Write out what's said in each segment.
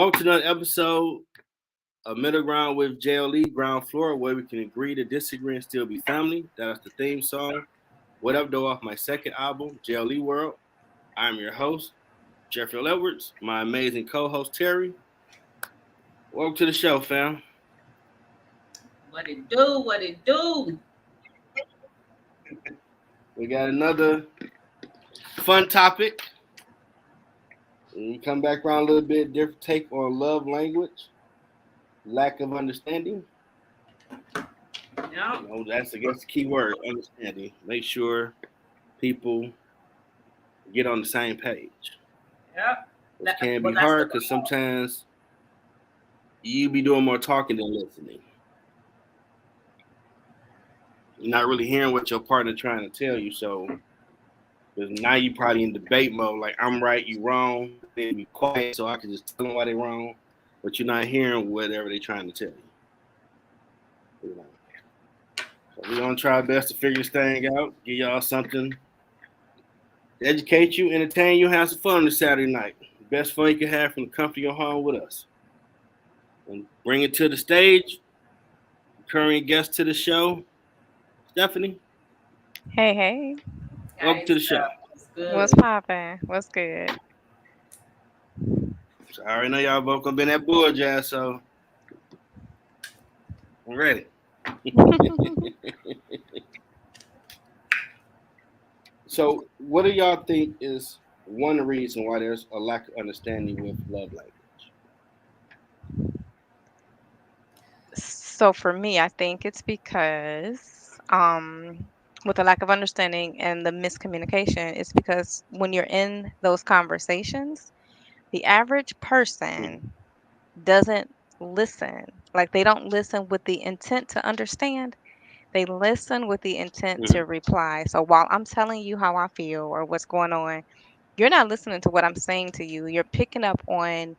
Welcome to another episode of Middle Ground with JLE Ground Floor, where we can agree to disagree and still be family. That is the theme song. What Up Though off my second album, JLE World. I'm your host, Jeffrey Edwards, my amazing co-host Teri. Welcome to the show, fam. What it do? What it do? We got another fun topic. We come back around a little bit, different take on love language, lack of understanding. Yeah. That's I guess the key word, understanding. Make sure people get on the same page. Yep. Which can be hard because sometimes you be doing more talking than listening. You're not really hearing what your partner trying to tell you, so because now you probably in debate mode, like I'm right, you wrong. They be quiet so I can just tell them why they wrong, but you're not hearing whatever they trying to tell you. So we're gonna try our best to figure this thing out, give y'all something to educate you, entertain you, have some fun this Saturday night. The best fun you can have from the comfort of your home with us. And bring it to the stage. Current guest to the show, Stephanie. Hey. Welcome to the show. What's poppin'? What's good? So I already know y'all both gonna be in that bull jazz, so I'm ready. So, what do y'all think is one reason why there's a lack of understanding with love language? So for me, I think it's because with the lack of understanding and the miscommunication, it's because when you're in those conversations, the average person doesn't listen. Like they don't listen with the intent to understand. They listen with the intent to reply. So while I'm telling you how I feel or what's going on, you're not listening to what I'm saying to you. You're picking up on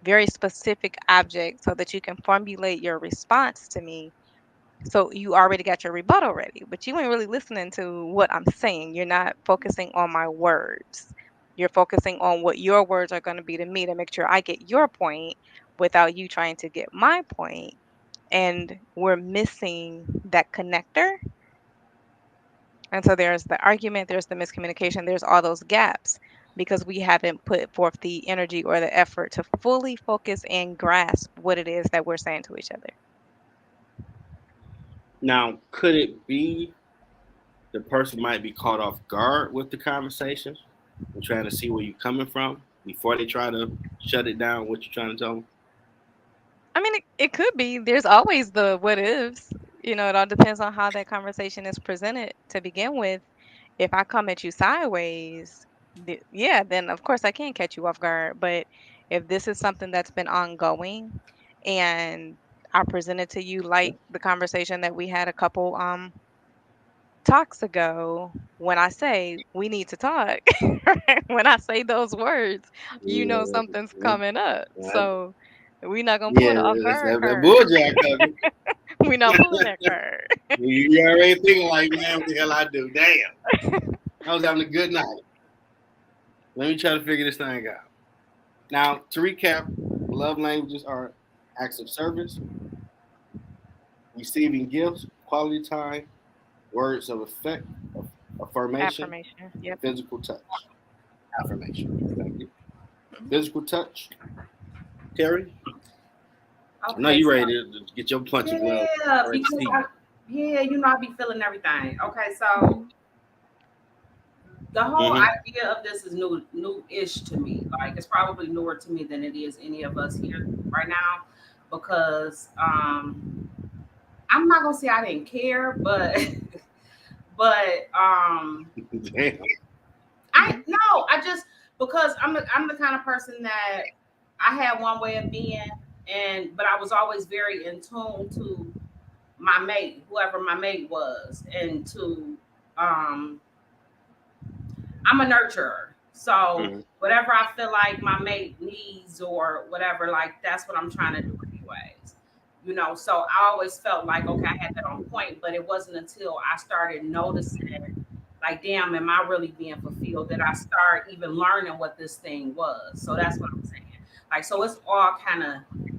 very specific objects so that you can formulate your response to me. So you already got your rebuttal ready, but you ain't really listening to what I'm saying. You're not focusing on my words. You're focusing on what your words are going to be to me to make sure I get your point without you trying to get my point. And we're missing that connector. And so there's the argument, there's the miscommunication, there's all those gaps because we haven't put forth the energy or the effort to fully focus and grasp what it is that we're saying to each other. Now, could it be the person might be caught off guard with the conversation and trying to see where you're coming from before they try to shut it down? What you're trying to tell them? I mean, it could be. There's always the what ifs. It all depends on how that conversation is presented to begin with. If I come at you sideways, yeah, then of course I can catch you off guard. But if this is something that's been ongoing and I present it to you like the conversation that we had a couple talks ago, when I say we need to talk, right? When I say those words, something's coming up. So we're not gonna pull Yeah, the off that's guard that card. bulljack coming. We're not pulling that card. You already thinking like, man, what the hell I do? Damn. I was having a good night. Let me try to figure this thing out. Now, to recap, love languages are acts of service, receiving gifts, quality time, words of affect, affirmation, Yep. physical touch. Affirmation. Thank you. Physical touch. Teri? Okay, I know you ready to get your punch as well. Yeah, I be feeling everything. Okay, so the whole idea of this is new-ish to me. Like it's probably newer to me than it is any of us here right now, because I'm not gonna say I didn't care, but Damn. I just because I'm the kind of person that I had one way of being, but I was always very in tune to my mate, whoever my mate was, and to I'm a nurturer. So whatever I feel like my mate needs or whatever, like that's what I'm trying to do anyways. So I always felt like, okay, I had that on point, but it wasn't until I started noticing, like, damn, am I really being fulfilled, that I start even learning what this thing was. So that's what I'm saying. Like, so it's all kind of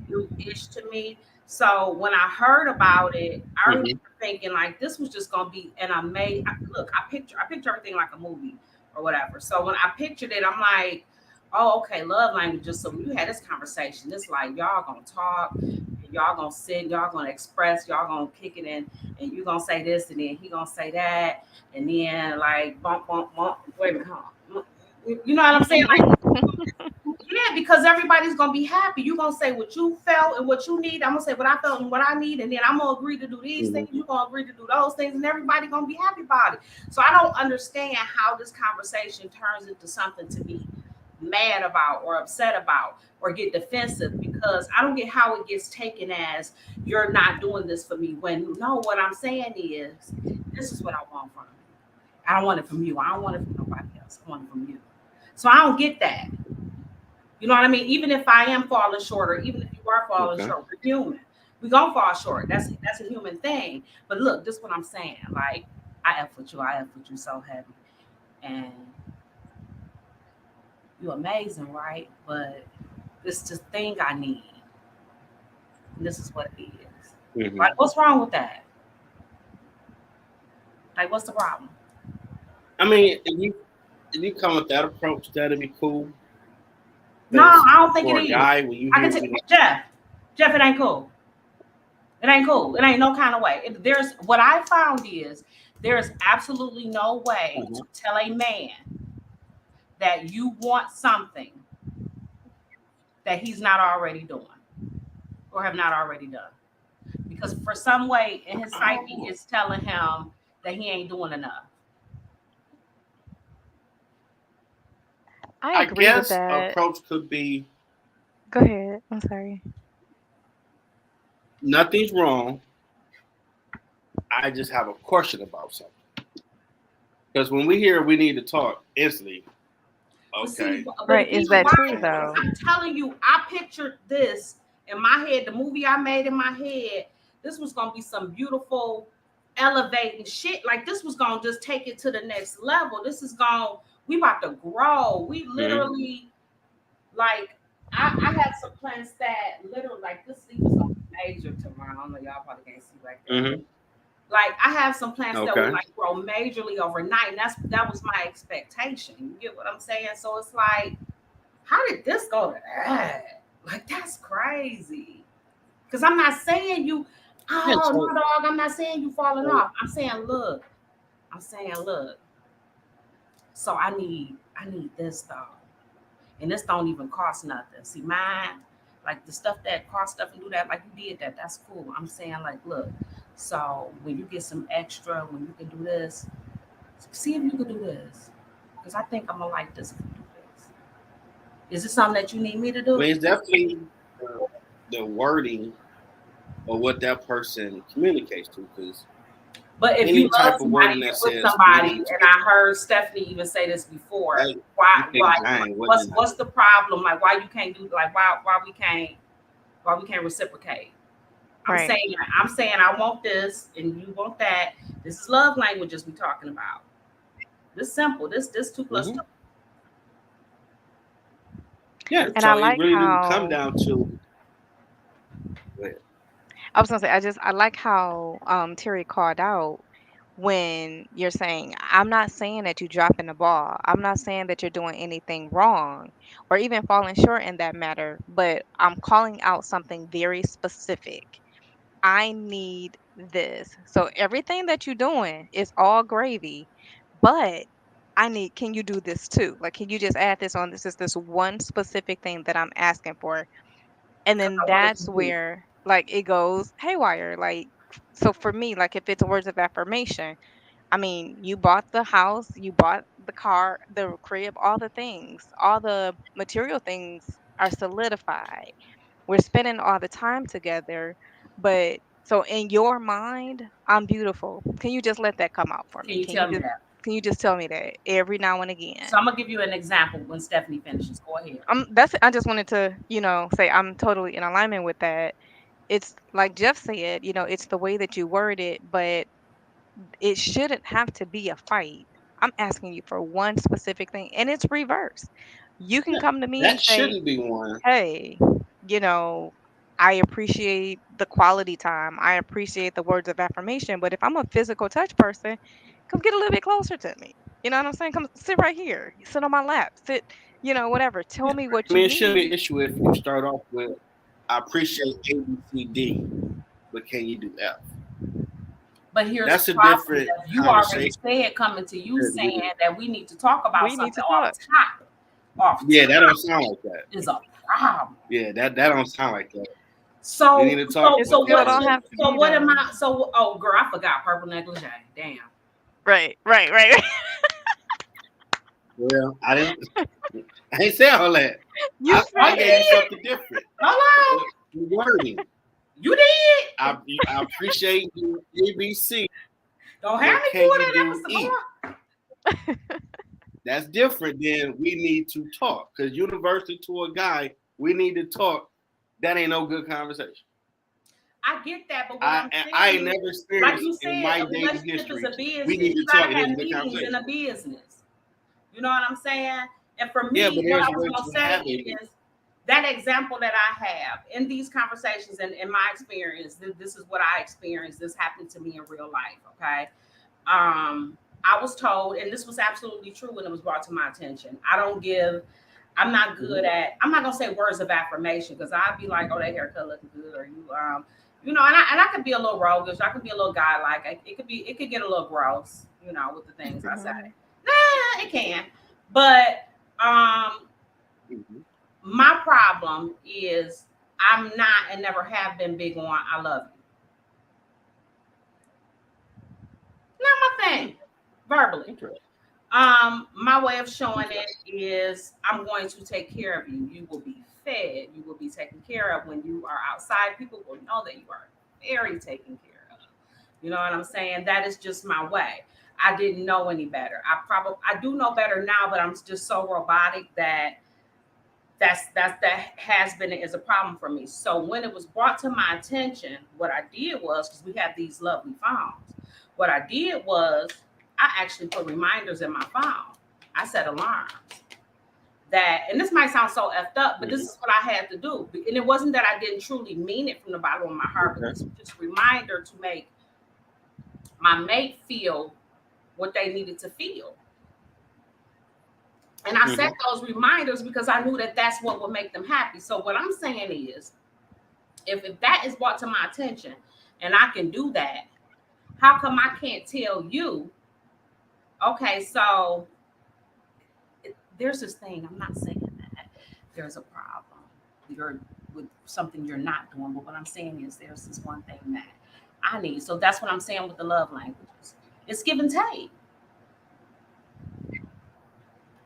new-ish to me. So when I heard about it, I remember Hmm. thinking like this was just gonna be an amazing. Look, I picture everything like a movie or whatever. So when I pictured it, I'm like, oh, okay, love languages. So when you had this conversation, it's like y'all gonna talk, and y'all gonna sit, y'all gonna express, y'all gonna kick it in, and you gonna say this, and then he gonna say that, and then like bump, bump, bump. Wait a minute, huh? You know what I'm saying? Like, yeah, because everybody's gonna be happy. You're gonna say what you felt and what you need. I'm gonna say what I felt and what I need, and then I'm gonna agree to do these Hmm. things. You're gonna agree to do those things, and everybody gonna be happy about it. So I don't understand how this conversation turns into something to be mad about or upset about or get defensive, because I don't get how it gets taken as you're not doing this for me, when no, what I'm saying is this is what I want from you. I don't want it from you. I don't want it from nobody else. I want it from you. So I don't get that. You know what I mean? Even if I am falling short, or even if you are falling Okay. short, we're human. We gonna fall short. That's a human thing. But look, this is what I'm saying. Like, I F with you so heavy. And you're amazing, right? But this is the thing I need. And this is what it is. Hmm. Like, what's wrong with that? Like, what's the problem? I mean, if you come with that approach, that'd be cool. No, Because I don't think it for a is. guy, when you I can hear tell we like, Jeff. Jeff, it ain't cool. It ain't cool. It ain't no kind of way. There's what I found is there is absolutely no way to uh-huh. tell a man that you want something that he's not already doing or have not already done. Because for some way in his psyche, Oh, it's telling him that he ain't doing enough. I I agree with guess that. approach could be Go ahead. I'm sorry. nothing's wrong. I just have a question about something. Because when we hear we need to talk instantly, But see, okay, but Right. if you Is know that why, true okay, because though? I'm telling you, I pictured this in my head, the movie I made in my head. This was gonna be some beautiful, elevating shit. Like, this was gonna just take it to the next level. This is gonna, we about to grow. We mm-hmm. literally, like, I have some plans that literally, like, this sleep is gonna be major tomorrow. I don't know, y'all probably can't see like that, but Mm-hmm. like I have some plants that will Okay, like grow majorly overnight, and that was my expectation. You get what I'm saying? So it's like, how did this go to that? Like, that's crazy. Because I'm not saying you, yeah. oh So, no, dog. I'm not saying you falling so off. I'm saying, look. I'm saying, look. So I need this though, and this don't even cost nothing. See, mine, like the stuff that cost stuff and do that, like you did that. That's cool. I'm saying, like, look. So when you get some extra, when you can do this, see if you can do this, because I think I'm gonna like this if you do this. Is this something that you need me to I do? mean, it's definitely the wording of what that person communicates to. Because But if you any love type of somebody, wording that you're with says we somebody, need and to, I heard Stephanie even say this before. hey, you Why? can't Why? deny what What's you're not what's doing. the problem? Like, why you can't do? Like, why we can't reciprocate? I'm Right. saying I'm saying I want this and you want that. This is love languages we talking about. This simple. This two plus Hmm. two. Yeah. This, And I So it like really didn't come how down to. Well, I was gonna say I like how Terry called out when you're saying, I'm not saying that you're dropping the ball. I'm not saying that you're doing anything wrong or even falling short in that matter, but I'm calling out something very specific. I need this. So everything that you're doing is all gravy, but I need, can you do this too? Like, can you just add this on? This is this one specific thing that I'm asking for. And because then I want it that's from you. where like it goes haywire. Like, so for me, like if it's words of affirmation, I mean, you bought the house, you bought the car, the crib, all the things, all the material things are solidified. We're spending all the time together, but so in your mind, I'm beautiful. Can you just let that come out for Can me? you tell me that? Can you just tell me that every now and So again? I'm gonna give you an example when Stephanie finishes. Go ahead. That's I just wanted to, say I'm totally in alignment with that. It's like Jeff said, it's the way that you word it, but it shouldn't have to be a fight. I'm asking you for one specific thing, and it's reverse. You can Yeah, come to me and that say, shouldn't be one. hey, you know, I appreciate the quality time. I appreciate the words of affirmation. But if I'm a physical touch person, come get a little bit closer to me. You know what I'm saying? Come sit right here. Sit on my lap. Sit, whatever. Tell Yeah. me I what you mean, it shouldn't be need. an issue if you start off with, I appreciate ABCD, but can you do F? But here's the That's a problem different that you already conversation. said coming to you compared to saying getting- that we need to talk about We need something to talk. off Yeah, that top don't sound like that. is a problem. Yeah, that don't sound like that. We need So to talk. so It so still what Okay, don't so, have to so be what am though. I so oh girl, I forgot purple negligee. Damn. Right, right, right. well, I didn't. I ain't say all that. You I I said gave you it. did. something different. Hello. The wording. You did. I appreciate you ABC, Don't have but me can pull you that do episode. E? That's different than we need to talk. Because universally to a guy, we need to talk. That ain't no good conversation. I get that, but what I'm I saying ain't is, never like experienced you in said, my a dating relationship is history. a We business. need You to talk. gotta It is have a good meetings in conversation. a business. You know what I'm saying? And for Yeah, but me, what there's I a was way gonna to say have it. is that example that I have in these conversations and in my experience, this is what I experienced. This happened to me in real life. Okay. I was told, and this was absolutely true when it was brought to my attention. I'm not good Mhm. at, I'm not gonna say words of affirmation because I'd be like, oh, that haircut looking good, or and I could be a little roguish, I could be a little guy like it could get a little gross, with the things I say. Mhm. It can. But Mhm. my problem is I'm not and never have been big on I love you. Not my Hmm. thing, verbally. Interesting. My way of showing it Interesting. is I'm going to take care of you. You will be fed. You will be taken care of when you are outside. People will know that you are very taken care of. You know what I'm saying? That is just my way. I didn't know any better. I do know better now, but I'm just so robotic that that has been is a problem for me. So when it was brought to my attention, what I did was because we have these lovely phones. What I did was I actually put reminders in my phone. I set alarms that, and this might sound so effed up, but this Mhm. is what I had to do. And it wasn't that I didn't truly mean it from the bottom of my heart, but this Okay. was just a reminder to make my mate feel what they needed to feel. And I set Mhm. those reminders because I knew that that's what would make them happy. So what I'm saying is, if that is brought to my attention and I can do that, how come I can't tell you, okay, so there's this thing, I'm not saying that there's a problem. You're with something you're not doing, but what I'm saying is there's this one thing that I need. So that's what I'm saying with the love languages. It's give and take.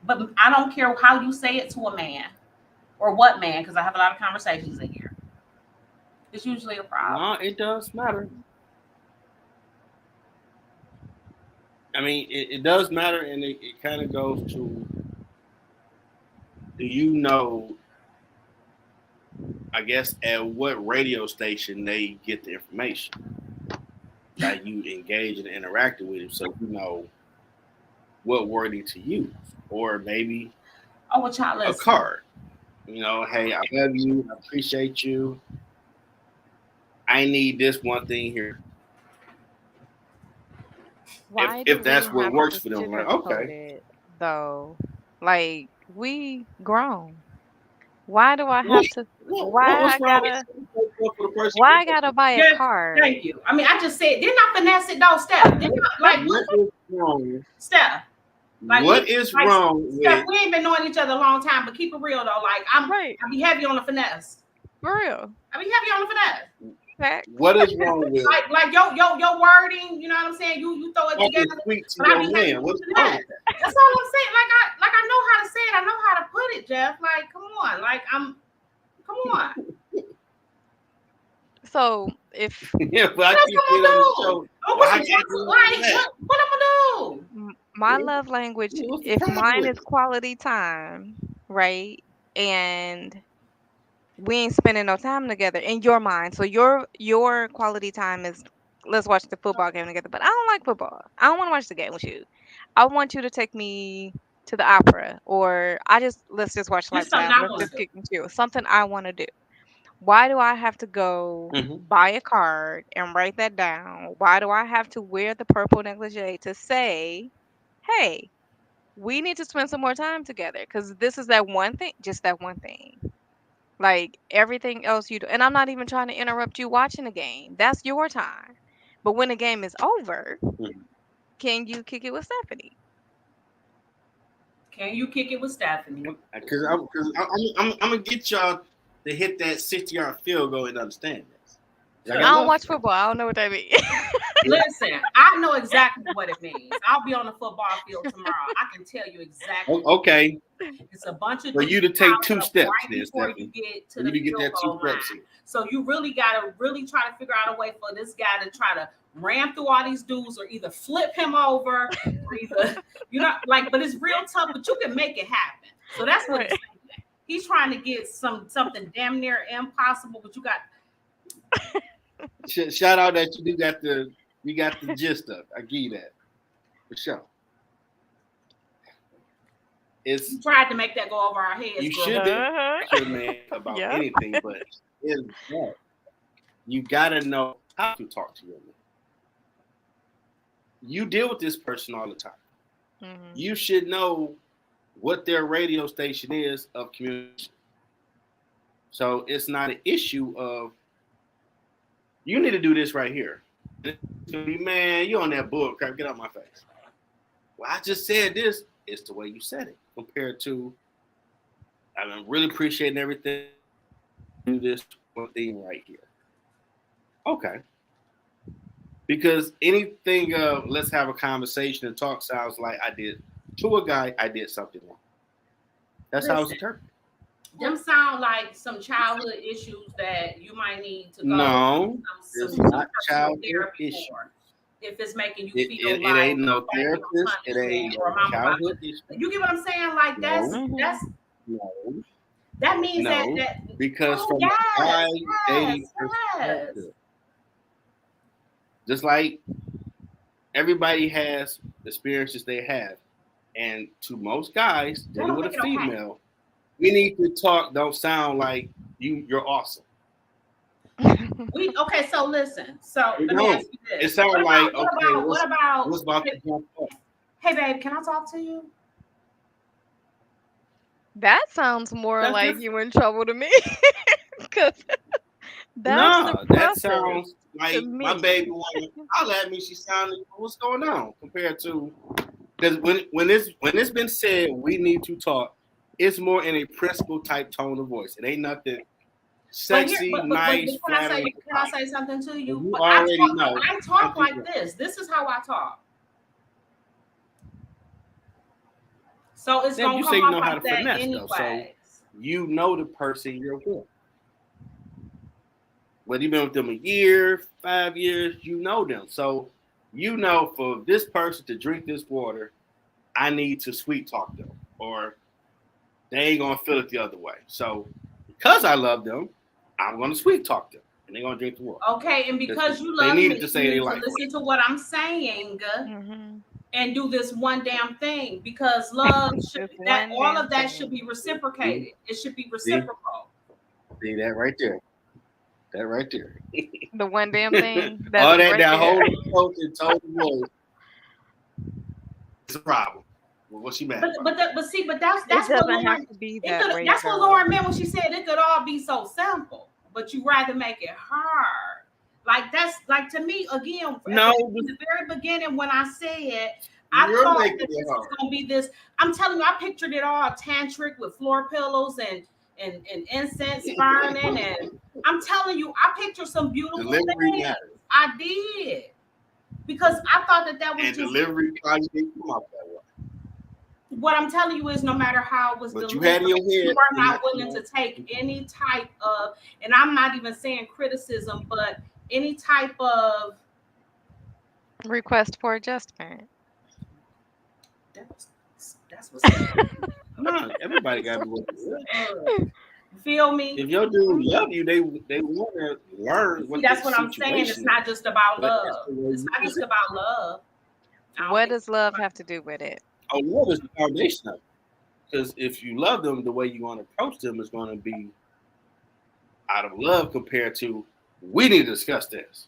But I don't care how you say it to a man or what man, because I have a lot of conversations in here. It's usually a problem. No, it does matter. I mean, it does matter, and it kind of goes to, do you know, I guess, at what radio station they get the information that you engage and interacted with him, so you know what wording to use, or maybe Oh, what y'all a listen? card. Hey, I love you, I appreciate you. I need this one thing here. Why do If we that's what have works to for them, like sugarcoat okay, it though? Like we grown. Why do I what, have to? what's wrong with for the person? Why I gotta buy a Yes, card? thank you. I mean, I just said, didn't I finesse it though, Steph? Didn't I, like, What is wrong? Steph? Like What is like wrong Steph, with we ain't been knowing each other a long time, but keep it real though. Like Right, I be heavy on the finesse. for real. I be heavy on the finesse. Facts. what is wrong with Like your wording, you know what I'm saying? You throw it talking together, sweet to but I your be heavy man? on What's the wrong finesse. with that? That's all I'm saying. Like I know how to say it. I know how to put it, Jeff. Like, come on. Come on. So if Yeah, but What I else keep I'm it on gonna the do? show. Oh, Well, what's I some can't Johnson? do Like, that. what I'm gonna do? my love language, What's the if problem mine with is it? quality time, right, and we ain't spending no time together in your mind. So your quality time is let's watch the football game together. But I don't like football. I don't want to watch the game with you. I want you to take me to the opera, or let's just watch Just Lights something Out. I Let's want just to do. kick and chill. Something I want to do. Why do I have to go Hmm. buy a card and write that down? Why do I have to wear the purple negligee to say, hey, we need to spend some more time together? Because this is that one thing, just that one thing. Like everything else you do. And I'm not even trying to interrupt you watching the game. That's your time. But when the game is over, can you kick it with Stephanie? Can you kick it with Stephanie? I'm gonna get y'all to hit that 60-yard field goal and understand this. I I got don't love watch for you. football. I don't know what that means. Listen, I know exactly what it means. I'll be on the football field tomorrow. I can tell you exactly. Okay, It's a bunch of for you to take 2 steps there, before you Stephanie. get to For the you to get field that 2 goal line. steps in. So you really gotta try to figure out a way for this guy to try to ram through all these dudes, or either flip him over, or either but it's real tough. But you can make it happen. So that's what Right. he's trying to get something damn near impossible. But you got Shout out that you got the gist of it. I give you that for sure. It's you tried to make that go over our heads. you girl. should Uh-huh. be man about Yep. anything, but it's that you gotta know how to talk to your man. You deal with this person all the time. Mhm. You should know what their radio station is of communication. So it's not an issue of you need to do this right here. Man, you on that bull crap, get out my face. Well, I just said this. It's the way you said it compared to I'm really appreciating everything. Do this one thing right here. Okay. Because anything let's have a conversation and talk sounds like I did to a guy, I did something wrong. That's how it's interpreted. Them sound like some childhood issues that you might need to go No, it's not childhood therapy issue. for. If it's making you It feel ain't no therapist. It punishment ain't or no mama childhood issue. you get what I'm saying? Like that's No, that means no, that because from a guy dating perspective, just like everybody has experiences they have, and to most guys dealing with a female, we need to talk. Don't sound like you're awesome. Okay, so listen. So let me ask you this. It sounds like what about what's about to jump up? Hey babe, can I talk to you? That sounds more That's like different. you in trouble to me. Because that sounds like to me. my baby wanna holler at me. She sounded, what's going on? Compared to because when it's been said we need to talk, it's more in a principal type tone of voice. It ain't nothing sexy, nice, flattering. Can I say something to you? You already know. I talk like this. This is how I talk. So it's gonna come off like that anyway. So you know the person you're with. Whether you've been with them a year, 5 years, you know them. So you know for this person to drink this water, I need to sweet talk them, or they ain't gonna feel it the other way. So because I love them, I'm gonna sweet talk them, and they're gonna drink the water. Okay, and because you love me, to say you need to listen to what I'm saying. And do this one damn thing, because love all of that should be reciprocated. It should be reciprocal. See that right there. That right there. The one damn thing. All that whole approach and tone of voice. It's a problem. Well, what's she mad? But that's what Lauren have to be that way. That's what Lauren meant when she said it could all be so simple, but you rather make it hard. Like that's like, to me, again, no, in the very beginning when I said I thought that this was gonna be this. I'm telling you, I pictured it all tantric with floor pillows and incense burning, and I'm telling you, I pictured some beautiful things. I did, because I thought that was and just delivery probably didn't come out that way. What I'm telling you is, no matter how it was delivered, you are not willing to take any type of, and I'm not even saying criticism, but any type of request for adjustment. That's what's no, everybody got to be with feel me? If your dude love you, they want to learn. See, that's what I'm saying. It's not just about love. It's not just about love. What does love have to do with it? Oh, love is the foundation of it. Because if you love them, the way you're going to approach them is going to be out of love compared to we need to discuss this.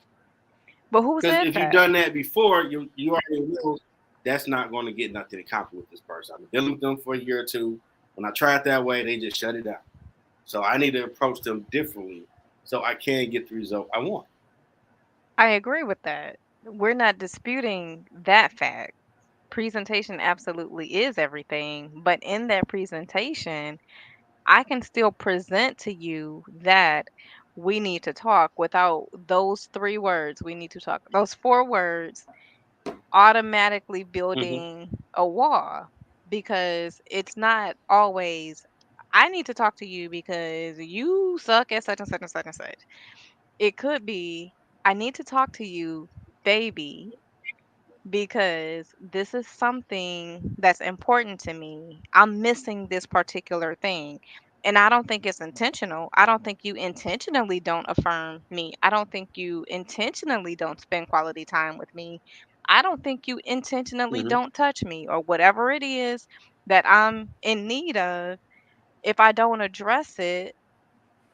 But who Because said if you've that? done that before, you already know that's not going to get nothing accomplished with this person. I've been dealing with them for a year or two. When I try it that way, they just shut it down. So I need to approach them differently so I can get the result I want. I agree with that. We're not disputing that fact. Presentation absolutely is everything, but in that presentation, I can still present to you that we need to talk without those three words. We need to talk. Those four words automatically Mm-hmm. building a wall because it's not always, I need to talk to you because you suck at such and such and such and such. It could be, I need to talk to you, baby, because this is something that's important to me. I'm missing this particular thing. And I don't think it's intentional. I don't think you intentionally don't affirm me. I don't think you intentionally don't spend quality time with me. I don't think you intentionally Mm-hmm. don't touch me or whatever it is that I'm in need of. If I don't address it,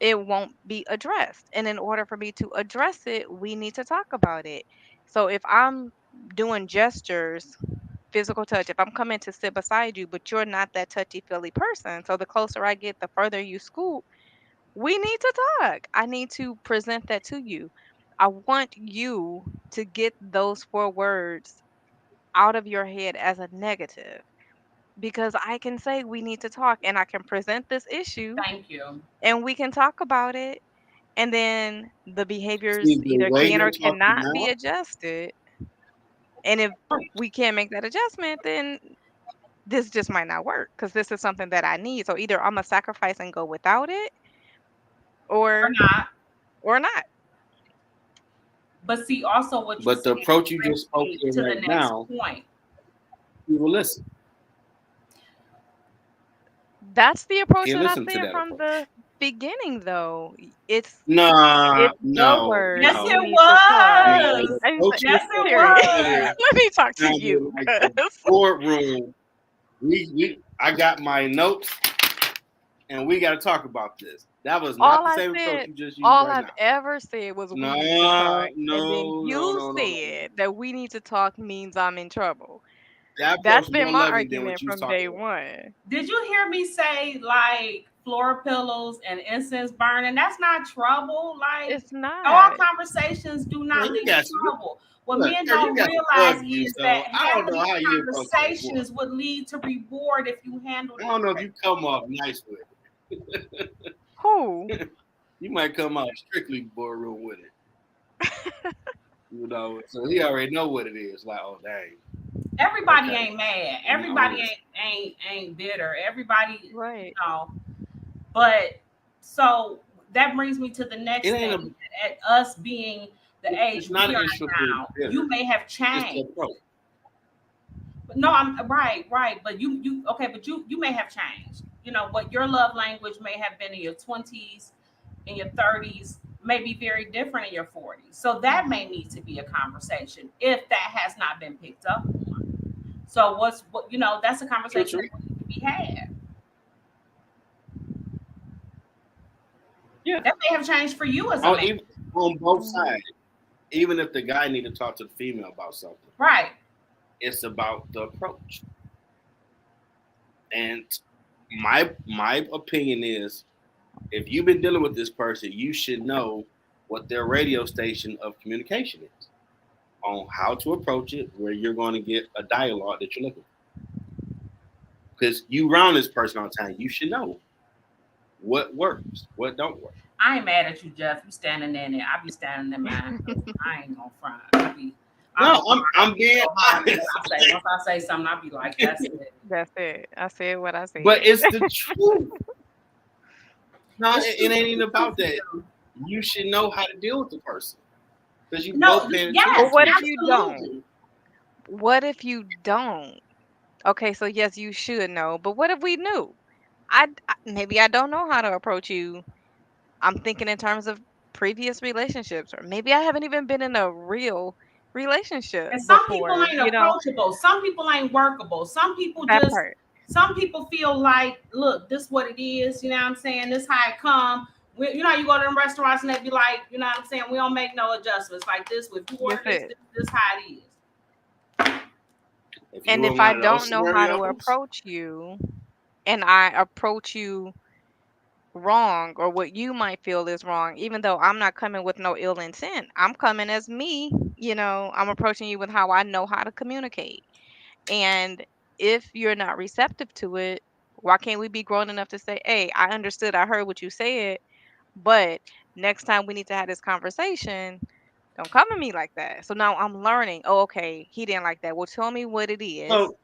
it won't be addressed. And in order for me to address it, we need to talk about it. So if I'm doing gestures, physical touch, if I'm coming to sit beside you, but you're not that touchy feely person, so the closer I get, the further you scoot, we need to talk. I need to present that to you. I want you to get those four words out of your head as a negative because I can say we need to talk and I can present this issue Thank you. and we can talk about it, and then the behaviors See, the either way can you're or talking cannot be now, adjusted. And if we can't make that adjustment, then this just might not work because this is something that I need. So either I'm gonna sacrifice and go without it, Or or not. not. But see, also what you but said the approach you brings just spoke me in to the right next now, point. you will listen. That's the approach You that I listen to said that from approach. the beginning, though. It's Nah, it's the no, words Yes, we no, it need to talk. no. was. The And approach you're Yes, it taking Terry, earlier was. let me talk to sounded you, like a 'cause boardroom. I got my notes and we got to talk about this. That was not all the I same approach said, you just used all right I've now. ever said was we No, need to talk. And then no, no, you no, no, no. said that we need to talk means I'm in trouble. That approach That's is been more my loving than what argument you was from talking day about. one. Did you hear me say like floor pillows and incense burning? That's not trouble. Like It's all not. conversations do Man, not you lead to got some. trouble. What Look, men Terry, you don't got some realize bug you, is that so I don't having know how these you approach that boy. conversations would lead to reward if you handled I it don't know if you correctly. come off nice with Who? it. You might come off strictly boardroom with it. You know, so he already know what it is. Like, oh dang, Everybody okay. ain't mad. I'm Everybody listening. ain't bitter. Everybody, Right. know. But so that brings me to the It next ain't thing. At us being the it's age not we an are issue of being now, you bitter. may have It's the changed. approach. But no, I'm right. But you okay, but you may have changed. You know, what your love language may have been in your 20s, in your 30s, may be very different in your 40s. So that may Mhm. need to be a conversation if that has not been picked up on. So what that's a True, conversation true. that needs to be had. Yeah. That may have changed for you as a On man. even on both Mhm. sides. Even if the guy need to talk to the female about something, Right. it's about the approach. And my opinion is, if you've been dealing with this person, you should know what their radio station of communication is on how to approach it, where you're going to get a dialogue that you're looking for. Because you around this person all the time, you should know what works, what don't work. I ain't mad at you, Jeff. You standing in there. I be standing in mine. 'Cause I ain't gonna front. I be No, I'm quiet being so hard. And honest, once I say something, I be like, that's it. That's it. I said what I but said. it's the truth. No, It's it true ain't for even you, true about for that. you. You should know how to deal with the person because you No, both paying But attention yes, to what if each you don't? absolutely. What if you don't? Okay, so yes, you should know. But what if we knew? Maybe I don't know how to approach you. I'm thinking in terms of previous relationships, or maybe I haven't even been in a real relationship And some people before, ain't approachable. Some people ain't workable. Some people that just. part. Some people feel like, look, this is what it is. You know what I'm saying? This how it come. You know, you go to them restaurants and they be like, you know what I'm saying? We don't make no adjustments like this. With you order That's this, it. this how it is. If And you in if I one of those don't know how to scenarios, approach you and I approach you wrong or what you might feel is wrong, even though I'm not coming with no ill intent, I'm coming as me, I'm approaching you with how I know how to communicate. And if you're not receptive to it, why can't we be grown enough to say, hey, I understood, I heard what you said, but next time we need to have this conversation, don't come at me like that. So now I'm learning, oh, okay, he didn't like that. Well, tell me what it is so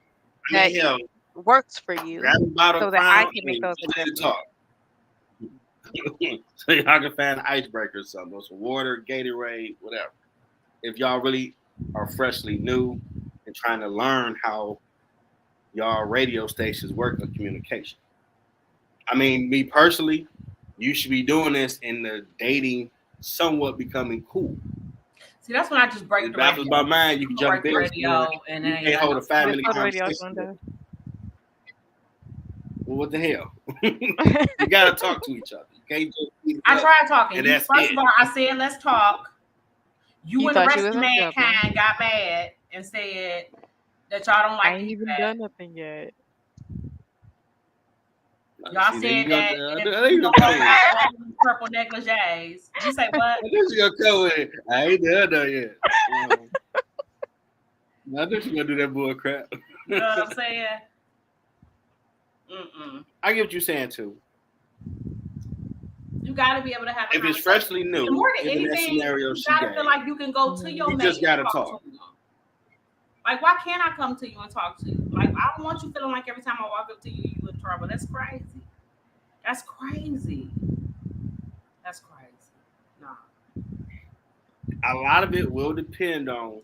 I that mean, hell, works for you grab a bottle so of that I Crown can make and those get ready to adjustments. talk. So y'all can find an icebreaker or something, or some water, Gatorade, whatever. If y'all really are freshly new and trying to learn how y'all radio stations work on communication. I mean, me personally, you should be doing this in the dating somewhat becoming cool. See, that's when I just break It the baffles my radio. mind. You can jump Break the bills and radio, and then you ain't can't got hold no a 5 minute That's what radio conversation is with going them. Well, what the hell? You gotta talk to each other. You can't just eat I up tried talking. and You that's first it. of all, I said let's talk. You You and the thought you rest of was in trouble. mankind got mad and said that y'all don't I like ain't these even facts. done nothing yet. Y'all See, there said you go. that I if know we you gonna gonna go come with back it. to all these purple negligees. You say what? I knew she gonna come with it. I ain't done that yet. I knew she gonna do that bull crap. You know what I'm saying? Mm-mm. I get what you're saying too. You got to be able to have a If it's conversation. freshly new, And more than given that anything, scenario you she got to gave, feel like you can go to your you mate just gotta and talk talk. to them. Like, why can't I come to you and talk to you? Like, I don't want you feeling like every time I walk up to you, you in trouble. That's crazy. That's crazy. That's crazy. No. A lot of it will depend on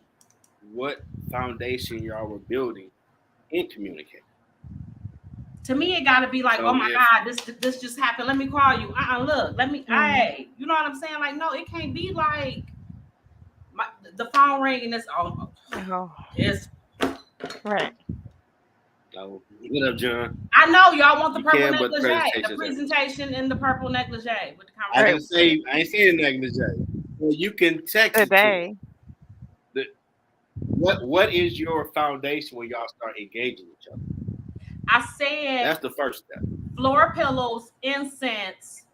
what foundation y'all were building in communicating. To me, it got to be like, So oh my if God, this just happened. Let me call you. Look, let me. Mhm. Hey, you know what I'm saying? Like, no, it can't be like the phone ringing. Oh, It's. right. oh, what up, John? I know y'all want the You purple can, but the negligee, the presentation is everything. presentation in the purple negligee with the I conversation. Right. didn't say I ain't saying negligee. Well, you can text it to them. Today. What is your foundation when y'all start engaging each other? I said That's the first step. floor pillows, incense.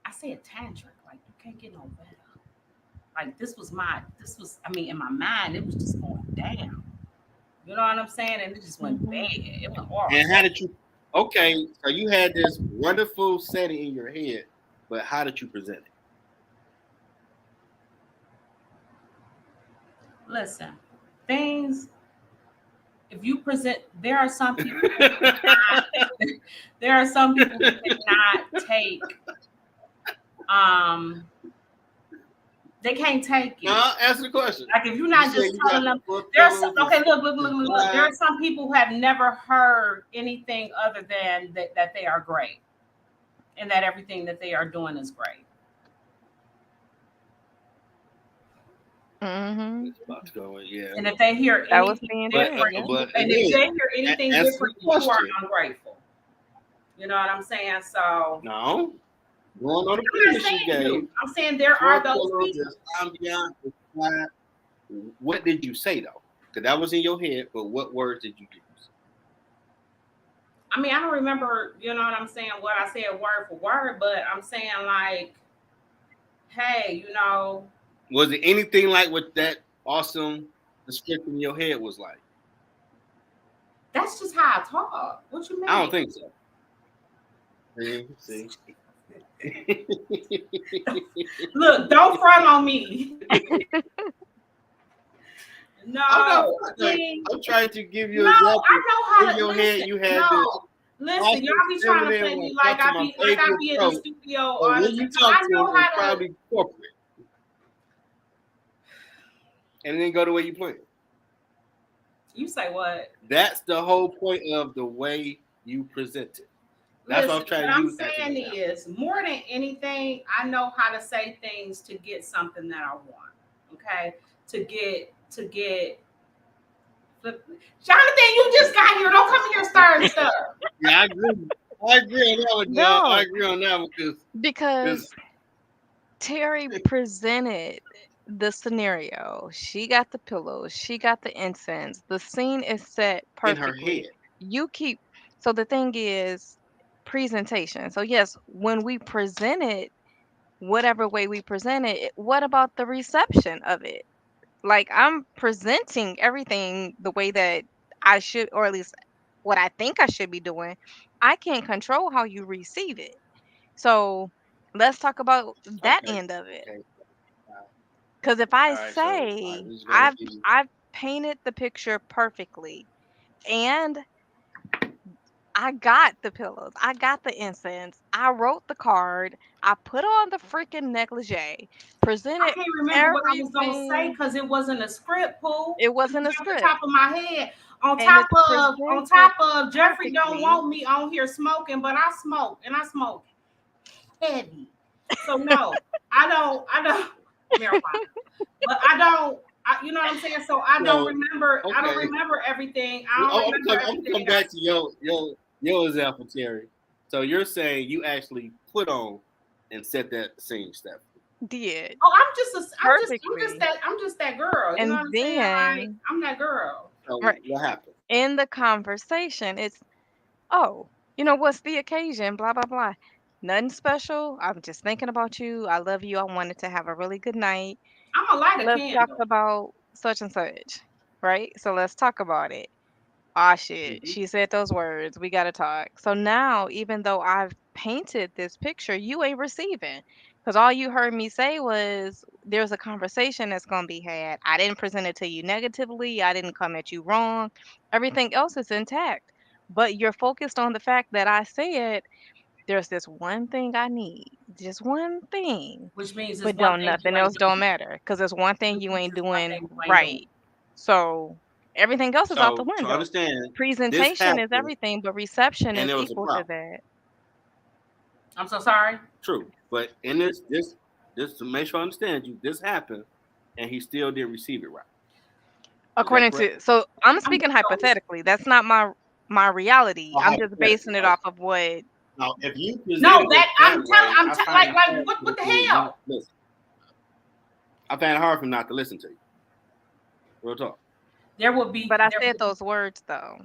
I said tantric. Like you can't get no better. Like this was, I mean, in my mind, it was just going down. You know what I'm saying? And it just went bad. Mhm. It went off. And how did you? Okay, so you had this wonderful setting in your head, but how did you present it? Listen, things. If you present, there are some people. Who cannot, there are some people who cannot take. Um, they can't take it. No, answer the question. Like if you're You not said just you got telling them, the four there's pillows okay. and Look. There are some people who have never heard anything other than that they are great, and that everything that they are doing is great. Mhm. it's about to go in, yeah. And if they hear That was anything the intent. different, Yeah. But and if again, they hear anything answer different, the you are question. ungrateful. You know what I'm saying? So No, going on the I'm not premise you saying gave. you. I'm saying there Four are those pillows, people. there's ambiance, there's quiet. What did you say though? Because that was in your head, but what words did you use? I mean, I don't remember, you know what I'm saying, what I said word for word, but I'm saying like, hey, Was it anything like what that awesome description in your head was like? that's just how I talk. What you I mean? don't think so. See? Look, don't front on me. No, I'm trying to give you no, an example. I know how In to your listen. head, you had No, this listen, y'all awesome be trying to play feminine me one like come to my I favorite be in the throat, studio but all the when time. you No, talk I to know them, it's how to. probably corporate, and then go the way you play it. You say what? That's the whole point of the way you present it. That's what Listen, I'm trying what to I'm use as an saying example. is more than anything, I know how to say things to get something that I want. okay, to get flip. Jonathan, you just got here. Don't come here stirring stuff. Yeah, I agree. I agree on that one, Joe. I No, agree on that one because because Terry presented the scenario. She got the pillows, she got the incense. The scene is set in her head. perfectly. You keep so the thing is presentation. So yes, when we present it, whatever way we present it, what about the reception of it? Like I'm presenting everything the way that I should, or at least what I think I should be doing. I can't control how you receive it. So let's talk about that Okay. end of it. Okay. Because if I All right. So all right, say we're just gonna I've give you. I've painted the picture perfectly and I got the pillows, I got the incense, I wrote the card, I put on the freaking negligee, I presented can't remember what I was gonna say everything. because it wasn't a script, Pooh. It It was wasn't a off the script top of my head. On and top it's of on presented top of Jeffrey don't perfectly. want me on here smoking, but I smoke and I smoke heavy. So no, I don't marijuana. But you know what I'm saying? So So I don't okay. remember everything. I don't remember I'm gonna come everything. back to your example, Terry. So you're saying you actually put on and set that scene, Steph. Did Oh, perfectly. I'm just that girl. You know what And I'm saying? Like then, I'm that girl. So right, what happened? in the conversation, it's, oh, what's the occasion? Blah, blah, blah. Nothing special. I'm just thinking about you. I love you. I wanted to have a really good night. I'm gonna light a Let's talk candle. about such and such. Right? So let's talk about it. Ah, shit. Mhm. She said those words. We got to talk. So now, even though I've painted this picture, you ain't receiving. Because all you heard me say was there's a conversation that's going to be had. I didn't present it to you negatively. I didn't come at you wrong. Everything else is intact. But you're focused on the fact that I said there's this one thing I need, just one thing. Which means it's But one don't thing you nothing ain't else don't doing. matter because there's one thing Which you means ain't it's one doing thing you ain't doing. right. So everything else is out the So window. understand this Presentation is happened everything, but reception and is there was a equal to problem. that. I'm so sorry. True. But in this to make sure I understand you, this happened and he still didn't receive it right. Is that According correct? to, so I'm I'm speaking just so hypothetically. That's not my reality. Or I'm just basing hypothetically. it Okay. off of what. Now if you no presented that it that way, I'm I find like it like hard what for the me not hell? to listen. I find it hard for him not to listen to you. Real talk. But I There said would be those words though.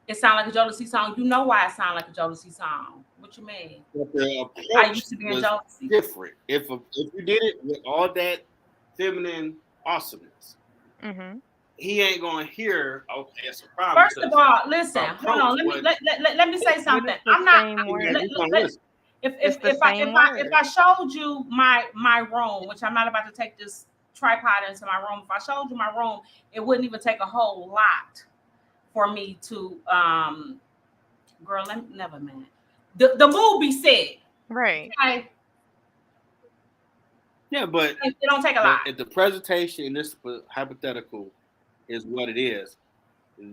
it sound like a Jodeci song. You know why it sound like a Jodeci song. What you mean? But the I approach used to be in was Jodeci. different. If you did it with all that feminine awesomeness, Mhm. he ain't gonna hear. Okay, it's a problem First of because all, listen, the hold approach on. Let me was let me say But something. it's the I'm not. same yeah, word. he's gonna listen. It's the same If word. I showed you my room, which I'm not about to take this tripod into my room. If I showed you my room, it wouldn't even take a whole lot for me to girl. Never mind. The mood be said. Right. Okay, Yeah, but it don't take a lot. if the presentation in this hypothetical is what it is,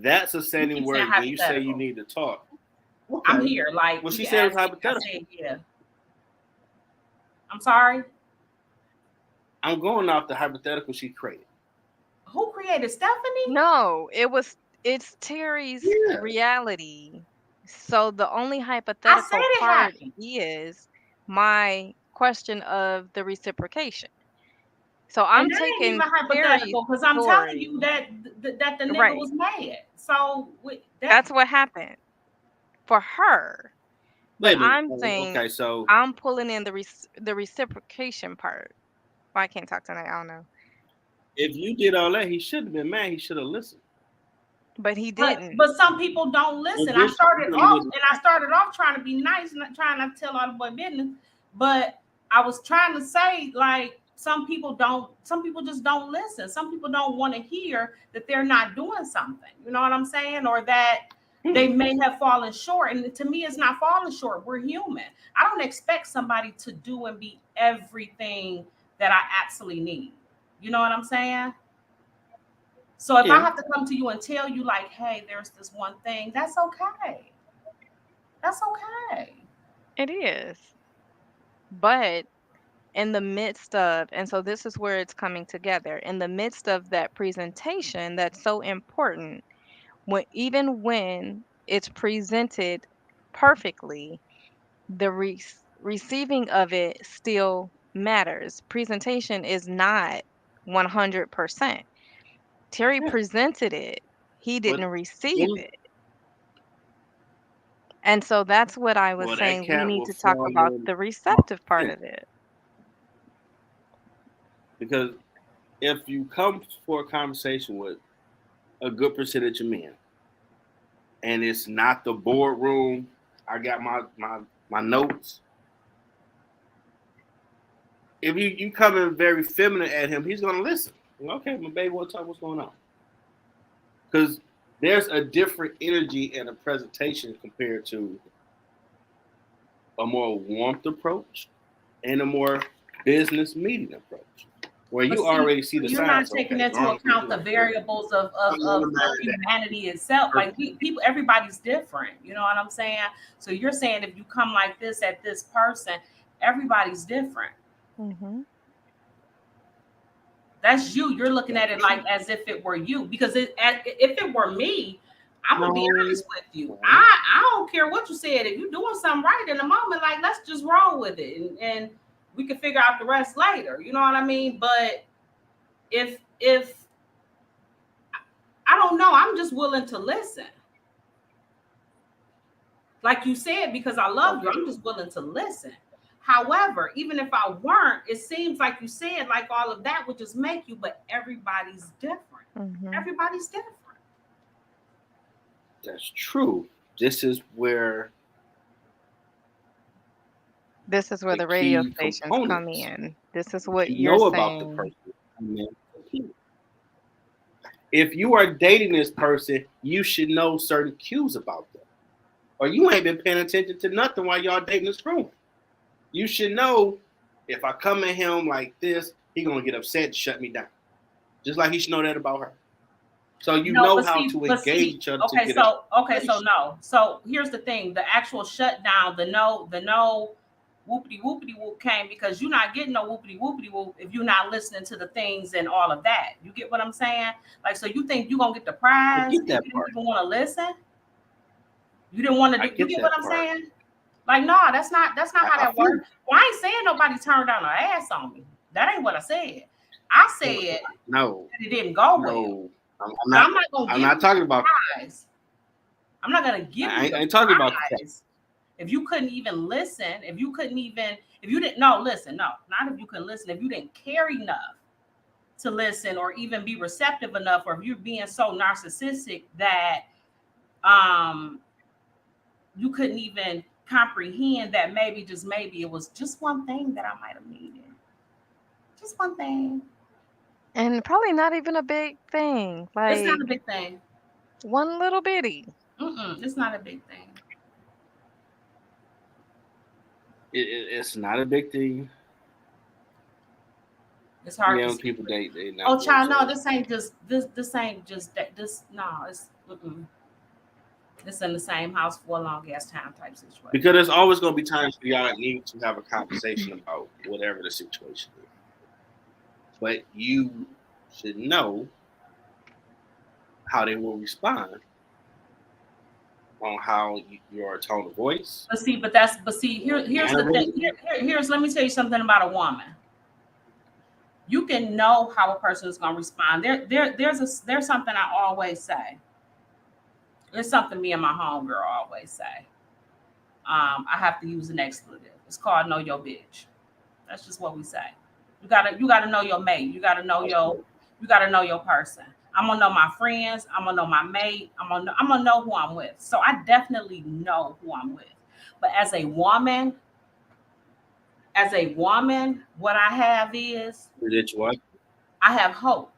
that's a You setting keep where saying when you say you hypothetical. need to talk. I'm Okay. here. Like Well, you she can said it was ask me. I hypothetical. said yeah. I'm sorry. I'm going off the hypothetical she created. Who created Stephanie? No, it's Terry's Yeah. reality. So the only I said hypothetical it part happened. is my question of the reciprocation. So And I'm that ain't even taking Terry's hypothetical because I'm telling story. you that that the nigga Right. was mad. So with that, That's what happened for her. But Wait a minute. I'm saying Okay, so I'm pulling in the reciprocation part. Why I can't talk tonight, I don't know. if you did all that, he shouldn't have been mad. He should have listened. But he didn't. but some people don't listen. And this really didn't. I started off trying to be nice, not trying not to tell all the boy business. But I was trying to say like some people just don't listen. Some people don't want to hear that they're not doing something. You know what I'm saying? Or that they may have fallen short. And to me, it's not falling short. We're human. I don't expect somebody to do and be everything that I absolutely need. You know what I'm saying? So if I Yeah. have to come to you and tell you, like, hey, there's this one thing, that's okay. That's okay. It is. But in the midst of, and so this is where it's coming together, in the midst of that presentation that's so important, when even when it's presented perfectly, the receiving of it still matters. Presentation is not 100%. Terry Yeah. presented it, he But didn't receive it. And so that's what I was well, that saying. We cat need will to talk fall about in the receptive part yeah, of it. because if you come for a conversation with a good percentage of men, and it's not the boardroom, I got my notes. If you come in very feminine at him, he's gonna listen. Okay, my baby, what's up? What's going on? Because there's a different energy in a presentation compared to a more warmth approach and a more business meeting approach, where But you see, already see the you're not signs. taking Okay, into Garner's gonna be account the like this. variables of I'm gonna mind humanity itself. Like people, everybody's different. You know what I'm saying? So you're saying if you come like this at this person, everybody's different. Hmm. That's you. You're looking at it like as if it were you. Because if it were me, I'm gonna be No, honest with you. no. I don't care what you said. If you're doing something right in the moment, like let's just roll with it, and we can figure out the rest later. You know what I mean? But if I don't know, I'm just willing to listen. Like you said, because I love you, Okay. I'm just willing to listen. However, even if I weren't, it seems like you said, like all of that would just make you, but everybody's different. Hmm. Everybody's different. That's true. This is where This is where the the radio key stations come components in. This is that what you you're know about the saying. person. If you are dating this person, you should know certain cues about them. Or you ain't been paying attention to nothing while y'all dating this groom. You should know if I come at him like this, he gonna get upset and shut me down. Just like he should know that about her. So you No, know but how see, to but engage see, each other to okay, get a so conversation. no. So here's the thing: the actual shutdown, the no whoopity whoopity whoop came because you're not getting no whoopity whoopity whoop if you're not listening to the things and all of that. You get what I'm saying? Like, so you think you're gonna get the I prize get and that you didn't part. even want to listen? You didn't want to I do, you get get what that I'm part. saying? Like, no, that's not how I that feel works. Well, I ain't saying nobody turned down her ass on me. That ain't what I said. I said no, that it didn't go well. no. But I'm not gonna I'm give not you the talking about. prize. I'm not gonna give you I the ain't talking about the prize if you couldn't even listen, if you didn't no listen, no, not if you couldn't listen, if you didn't care enough to listen or even be receptive enough, or if you're being so narcissistic that um you couldn't even comprehend that maybe just maybe it was just one thing that I might have needed. Just one thing. And probably not even a big thing. It's not a Like big thing. one little bitty. It's not a big thing. it's not a big thing. It's hard to Young see. people they Oh, not going child, no, to. this ain't just this ain't just that. This no, it's in the same house for a long ass time type situation. Because there's always going to be times for y'all need to have a conversation about whatever the situation is. But you should know how they will respond on how your tone of voice, But see, your here's the thing. mannerism. Here's let me tell you something about a woman. You can know how a person is gonna respond. There's something I always say. There's something me and my homegirl always say. I have to use an expletive. It's called know your bitch. That's just what we say. You gotta know your mate. You gotta know your person. I'm gonna know my friends. I'm gonna know my mate. I'm gonna know who I'm with. So I definitely know who I'm with. But as a woman, what I have is That you what? I have hope.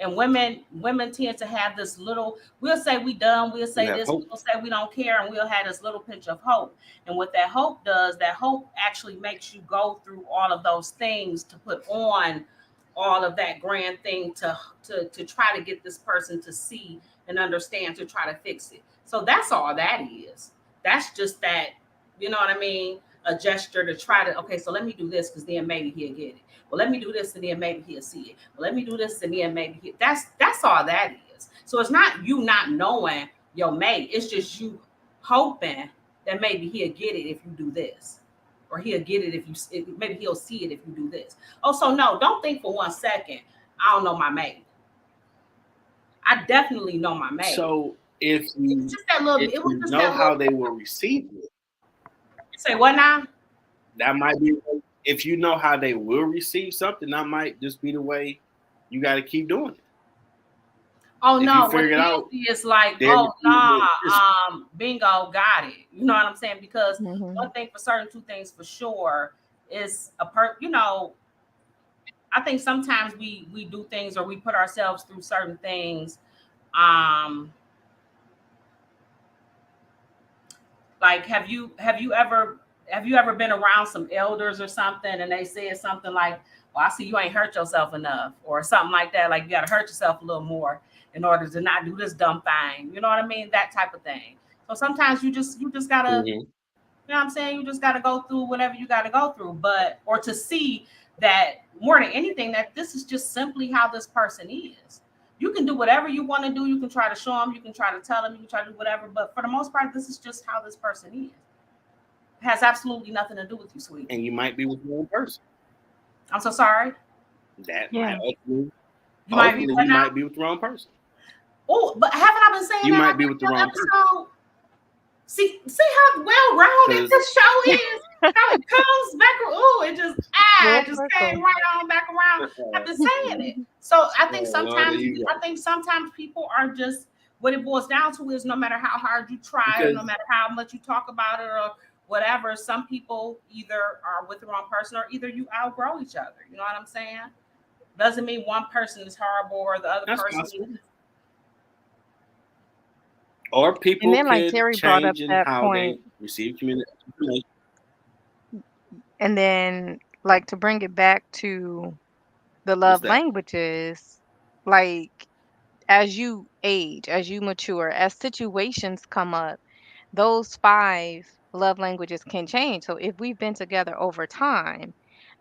And women tend to have this little, we'll say we done, we'll You say have this, hope. we'll say we don't care, and we'll have this little pinch of hope. And what that hope does, that hope actually makes you go through all of those things to put on all of that grand thing to try to get this person to see and understand, to try to fix it. So that's all that is. That's just that, you know what I mean? a gesture to try to, okay, so let me do this because then maybe he'll get it. Well, let me do this and then maybe he'll see it. Well, let me do this and then maybe that's all that is. So it's not you not knowing your mate. It's just you hoping that maybe he'll get it if you do this, or he'll get it maybe he'll see it if you do this. Oh, so no, don't think for 1 second I don't know my mate. I definitely know my mate. So if It's you just that little. if It was you just know that how little. they will receive it, Say what now? that might be, if you know how they will receive something, that might just be the way you got to keep doing it. Oh If you no, what figure it it out, is like, they're oh receiving it. nah, bingo, got it. You know what I'm saying? Because Mm-hmm. one thing for certain, two things for sure is I think sometimes we do things or we put ourselves through certain things. Um, like have you ever been around some elders or something and they said something like, well, I see you ain't hurt yourself enough, or something like that, like you got to hurt yourself a little more in order to not do this dumb thing, you know what I mean, that type of thing. So sometimes you just gotta, Mhm. you know what I'm saying, you just gotta go through whatever you gotta go through, but or to see that more than anything that this is just simply how this person is. You can do whatever you want to do. You can try to show them. You can try to tell them. You can try to do whatever. But for the most part, this is just how this person is. It has absolutely nothing to do with you, sweetie. And you might be with the wrong person. I'm so sorry. That Yeah. might ultimately, You might be what you now? might be with the wrong person. Oh, but haven't I been saying You that might on be this with the wrong person. episode? See how well rounded 'Cause- this show is. How it comes back. Oh, it Full just circle. came right on back around. I've been saying it. So Well, there you go. I think sometimes people are just, what it boils down to is no matter how hard you try or Because no matter how much you talk about it or whatever, some people either are with the wrong person or either you outgrow each other. You know what I'm saying? Doesn't mean one person is horrible or the other that's person possible. is. Or And people then, like could Terry brought up change in that how they point, receive communication. and then like to bring it back to the What's love that? languages, like as you age, as you mature, as situations come up, those five love languages can change. So if we've been together over time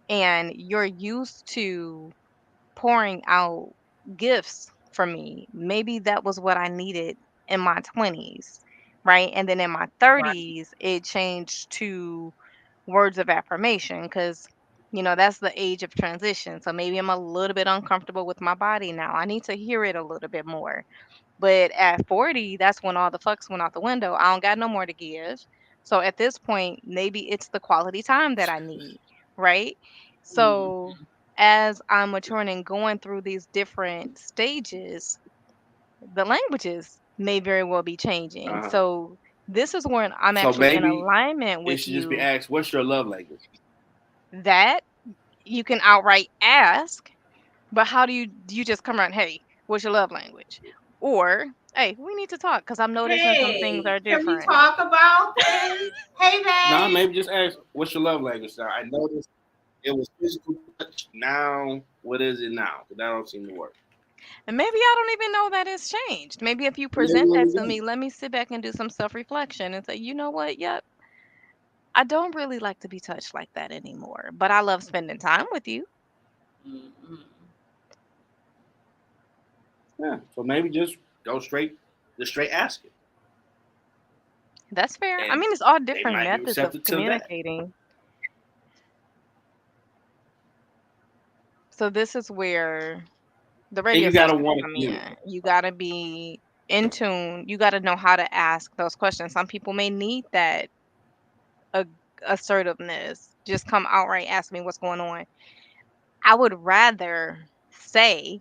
and you're used to pouring out gifts for me, maybe that was what I needed in my 20s, right? And then in my Right. 30s, it changed to words of affirmation because that's the age of transition. So maybe I'm a little bit uncomfortable with my body now. I need to hear it a little bit more. But at 40, that's when all the fucks went out the window. I don't got no more to give. So at this point, maybe it's the quality time that I need, right? Mhm. So as I'm maturing and going through these different stages, the languages may very well be changing. Uh-huh. So this is when I'm So actually in maybe alignment it with should just be you asked, what's your love language? that you can outright ask, but how do you just come around, hey, what's your love language? Or, hey, we need to talk because I'm noticing some things Hey, are can we different. talk about this? Hey, Nah, babe. maybe just ask, what's your love language? Now, I noticed it was physical touch. Now, what is it now? Because that don't seem to work. And maybe I don't even know that it's changed. Maybe if you Maybe present that you to don't. me, let me sit back and do some self reflection and say, you know what? Yep, I don't really like to be touched like that anymore, but I love spending time with you. Mhm. Yeah. So maybe just go straight ask it. That's fair. I And mean, it's all they different might be methods of receptive to that. communicating. So this is where the And radio you gotta station want to come in. communicate. You got to be in tune. You got to know how to ask those questions. Some people may need that a- assertiveness. Just come outright ask me what's going on. I would rather say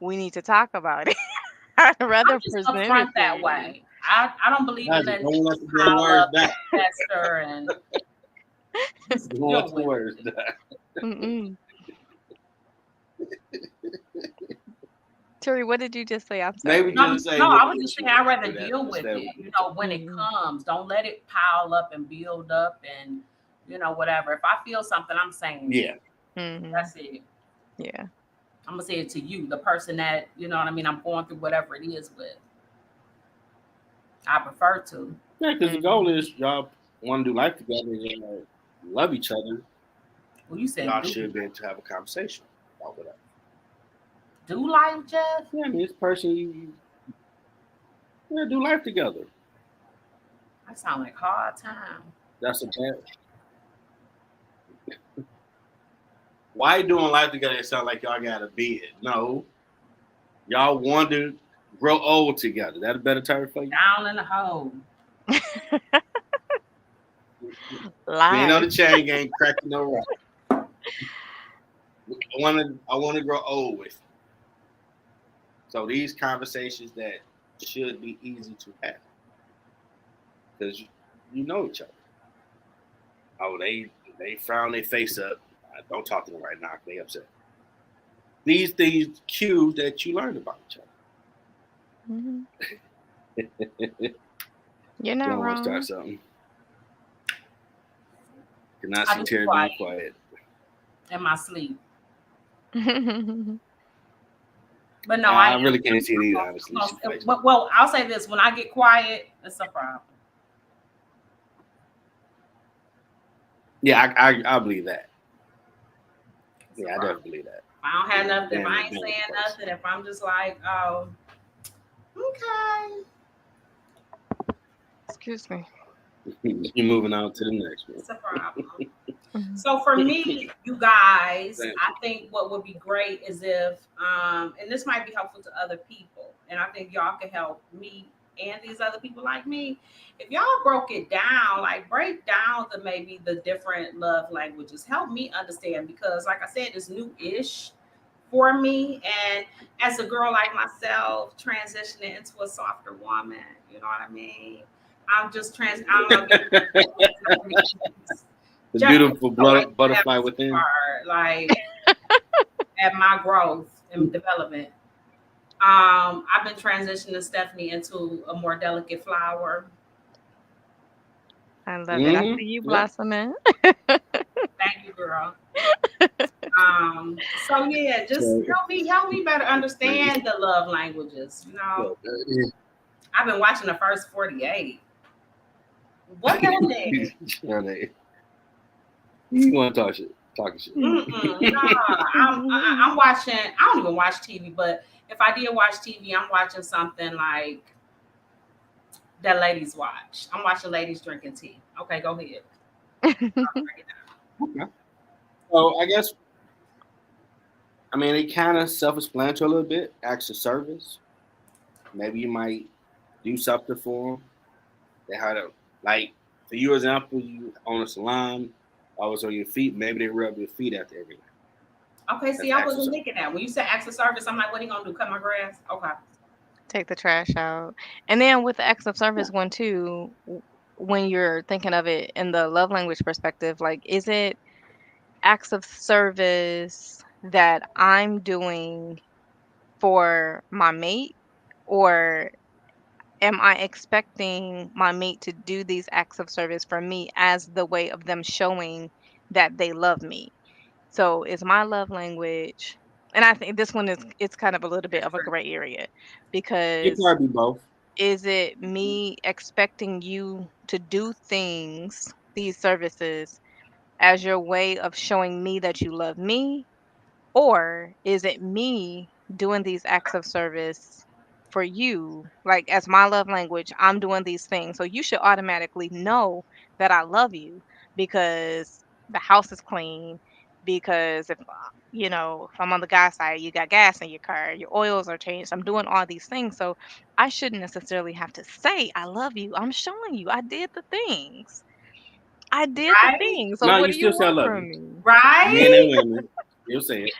we need to talk about it. I'd I'm rather just present it upfront to that you. way. I don't believe in Guys, letting don't let people the damn pile words up die. and fester and just Don't let deal the with words it. die. Mm-mm. Terry, what did you just say? I'm Maybe sorry. No, just say no, what I the was just saying issue I'd is rather deal with instead of it. what you're When it Mm-mm. comes, don't let it pile up and build up and whatever. If I feel something, I'm saying it. Yeah. Mm-hmm. That's it. Yeah. I'm gonna say it to you, the person that you know what I mean. I'm going through whatever it is with. I prefer to. Yeah, because the goal Mm-hmm. is y'all want to do life together and love each other, Well, you said y'all do should be able to have a conversation about whatever. do life, Jeff. Yeah, I mean, this person you do life together. That sound like hard time. That's a bad. Why doing life together? It sound like y'all got a bid. No, y'all want to grow old together. That a better term for you? Down in the hole. You ain't on the Life. chain gang cracking no rock. I want to grow old with you. So these conversations that should be easy to have because you know each other. Oh, they frown their face up. Don't talk to them right now. They upset. These cues that you learn about each other. Mhm. You You're not don't want to start wrong. something. Cannot I see do Teri quiet being quiet. in my sleep. But no, I I am. really can't see it either, honestly. Well, I'll say this: when I get quiet, it's a problem. Yeah, I believe that. It's a Yeah, I problem. definitely believe that. If I don't have nothing, if I ain't Damn, saying damn, nothing, if I'm just like, oh, okay, Excuse me. You're moving on to the next one. it's a problem. Mhm. So for me, you guys, I think what would be great is if, and this might be helpful to other people, and I think y'all can help me and these other people like me. If y'all broke it down, like break down maybe the different love languages, help me understand because, like I said, it's new-ish for me, and as a girl like myself, transitioning into a softer woman, you know what I mean? I'm just I don't know. The Just beautiful butterfly within. like at my growth and development. I've been transitioning Stephanie into a more delicate flower. I love it. I Mm-hmm. see you Yeah. blossoming. Thank you, girl. So yeah, just So, help me better understand the love languages. You know, I've been watching the first 48. What that nigga? you want to talk shit? Talking shit. Nah, I'm watching. I don't even watch TV, but if I did watch TV, I'm watching something like that ladies watch. I'm watching ladies drinking tea. Okay, go ahead. Okay. So I guess it kind of self-explanatory a little bit. Acts of service. Maybe you might do something for them. They had a like for you example, you own a salon, always on your feet. Maybe they rub your feet after every night. Okay, That's see, I acts of wasn't service. thinking that. When you said acts of service, I'm like, what are you gonna do? Cut my grass? Okay. Take the trash out. And then with the acts of Yeah. service one too, when you're thinking of it in the love language perspective, like is it acts of service that I'm doing for my mate, or am I expecting my mate to do these acts of service for me as the way of them showing that they love me? So is my love language, and I think this one is it's kind of a little bit of a gray area It because probably be both. is it me expecting you to do things, these services, as your way of showing me that you love me? Or is it me doing these acts of service for you? Like, as my love language, I'm doing these things. So you should automatically know that I love you because the house is clean. Because if I'm on the guy side, you got gas in your car, your oils are changed. I'm doing all these things. So I shouldn't necessarily have to say, I love you. I'm showing you I did the things. I did the Right? things. So No, what you do you still say I want love you. from me? Men and Right? women, you'll say it.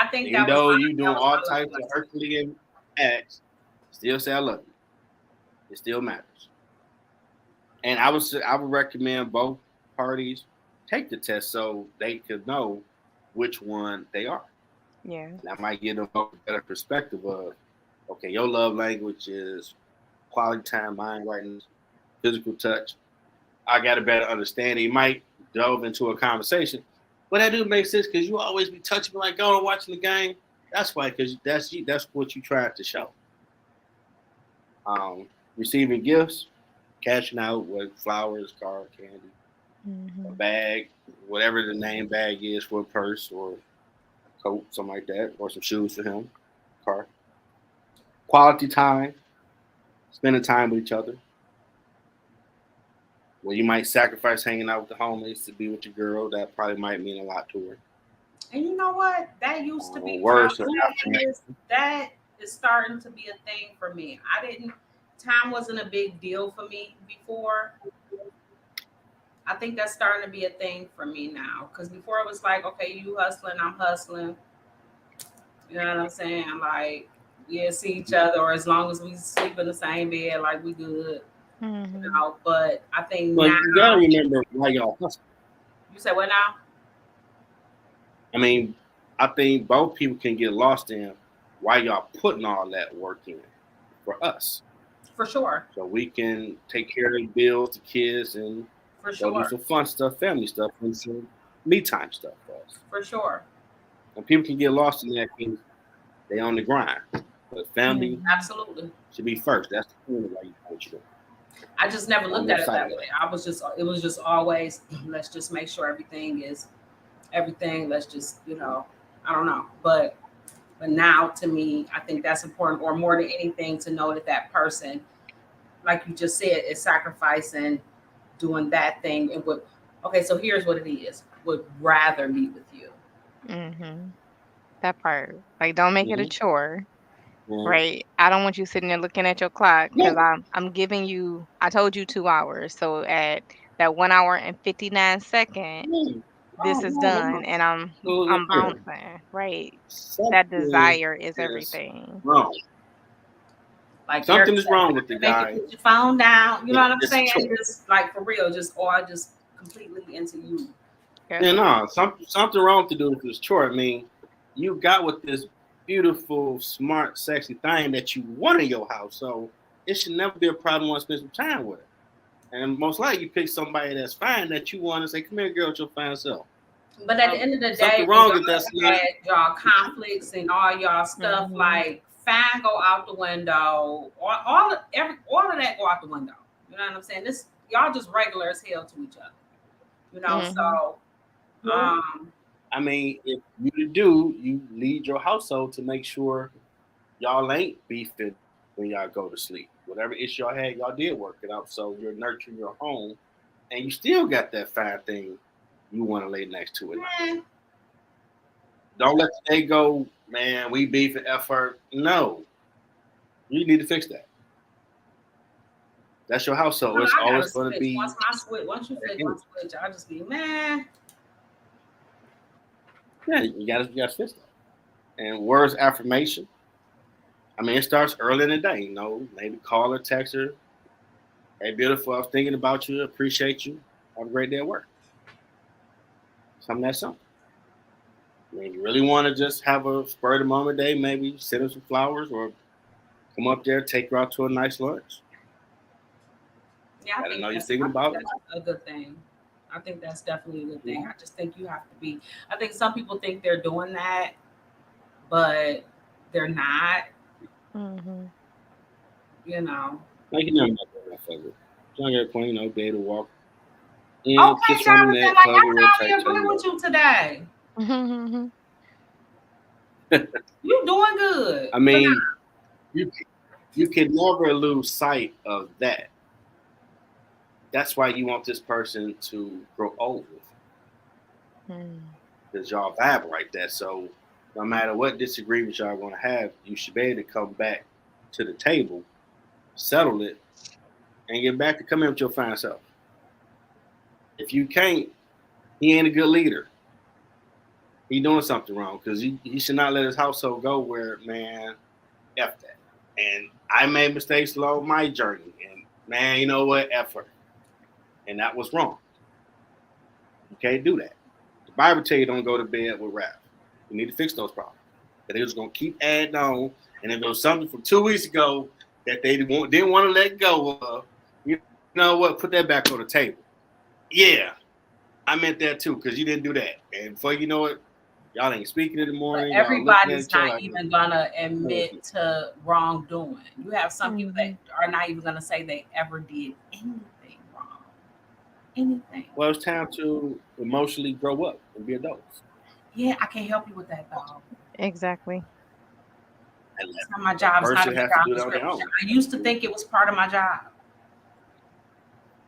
I think Even though you doing that was all my love types of lesson. Herculean acts, still say I love you. It still matters. And I would recommend both parties take the test so they could know which one they are. Yeah. And that might give them a better perspective of, okay, your love language is quality time, mind right, physical touch. I got a better understanding. You might delve into a conversation. But that do make sense because you always be touching me like, oh, watching the game. That's why, because that's you. That's what you tried to show. Receiving gifts. cashing out with flowers, car, candy, a Mhm. bag, whatever the name bag is for a purse or coat, something like that, or some shoes for him, car. Quality time, spending time with each other. Well, you might sacrifice hanging out with the homies to be with your girl. That probably might mean a lot to her. And you know what? That used to be when I Words was of in affirmation. this. That is starting to be a thing for me. I didn't. Time wasn't a big deal for me before. I think that's starting to be a thing for me now. Because before it was like, okay, you hustling, I'm hustling. You know what I'm saying? Like, yeah, see each other, or as long as we sleep in the same bed, like we good. You Mhm. know. But I think Well, now, you gotta remember why y'all hustle. you said what now? I mean, I think both people can get lost in why y'all putting all that work in for us. For sure, So we can take care of the bills, the kids, and for go do sure, some fun stuff, family stuff, and some me time stuff for us. for sure. And people can get lost in that because they on the grind. But family Mhm. Absolutely. should be first. That's the point of why you what you doing. I just never On looked your at it side that of way. that. It was just always, let's just make sure everything is everything. Let's just, I don't know. But now to me, I think that's important, or more than anything, to know that that person, like you just said, is sacrificing, doing that thing, and would. Okay, so here's what it is: would rather be with you. Mhm. That part. Like, don't make it a Mm-hmm. chore, Yeah. right? I don't want you sitting there looking at your clock Yeah. because I'm giving you. I told you 2 hours, so at that 1 hour and 59 second, Yeah. this is No, no. done, and So look I'm here. bouncing. Right. That Something desire is is everything. wrong. Like Eric Something is said, wrong with the make you guy. put your phone down. You know what I'm It's a saying? chore. Just like for real, just completely into you. Yeah, Yep. no, something wrong to do with this chore. I mean, you got with this beautiful, smart, sexy thing that you want in your house, so it should never be a problem to spend some time with it. And most likely, you pick somebody that's fine that you want to say, "Come here, girl, with your fine self." But at the end of the Something day, when wrong y'all if that's had not. y'all conflicts and all y'all stuff, Mhm. like fine go out the window. All of that go out the window. You know what I'm saying? This y'all just regular as hell to each other. You know, Mhm. so Well, um I mean, if you do, you lead your household to make sure y'all ain't beefing when y'all go to sleep. Whatever issue y'all had, y'all did work it out. So you're nurturing your home, and you still got that fine thing you want to lay next to at night. man, Don't let the day go, man. We beefing effort. No, you need to fix that. That's your household. well, It's I gotta always going to switch. be Once you that flick my energy. switch, I'll just be man. Yeah, you gotta fix that. And words affirmation. I mean, it starts early in the day. Maybe call her, text her. Hey, beautiful. I was thinking about you. Appreciate you. Have a great day at work. Something that simple. I mean, you really want to just have a spur of the moment day, maybe send her some flowers or come up there, take her out to a nice lunch. Yeah, Let her know you're thinking I think about her. that's a good thing. I think that's definitely a good thing. Yeah. I just think you have to be. I think some people think they're doing that, but they're not. Mhm. You know. Like you never met that motherfucker. Young at point, be able to walk in, Okay, kiss her on the Jonathan, neck, like hug her real I tight, finally tell agree you with you today. Mhm. You doing good I for mean, now. you can never lose sight of that. That's why you want this person to grow old with Mhm. because y'all vibe like that. So no matter what disagreements y'all gonna have, you should be able to come back to the table, settle it, and get back to come in with your fine self. If you can't, he ain't a good leader. He doing something wrong because he should not let his household go where man f that. And I made mistakes along my journey, and man, you know what, f her, and that was wrong. You can't do that. The Bible tell you don't go to bed with wrath. You need to fix those problems. But they was gonna keep adding on, and if it was something from 2 weeks ago that they didn't want to let go of, you know what, put that back on the table. Yeah, I meant that too because you didn't do that, and before you know it, Y'all ain't speaking in the But morning. Y'all looking at everybody's each other not like, even gonna admit to wrongdoing. You have some people that are not even gonna say they ever did anything wrong. Anything. well, it's time to emotionally grow up and be adults. Yeah, I can't help you with that though. Exactly. And It's not my that job. It's not a person has to job do that on their description. own. I used to think it was part of my job.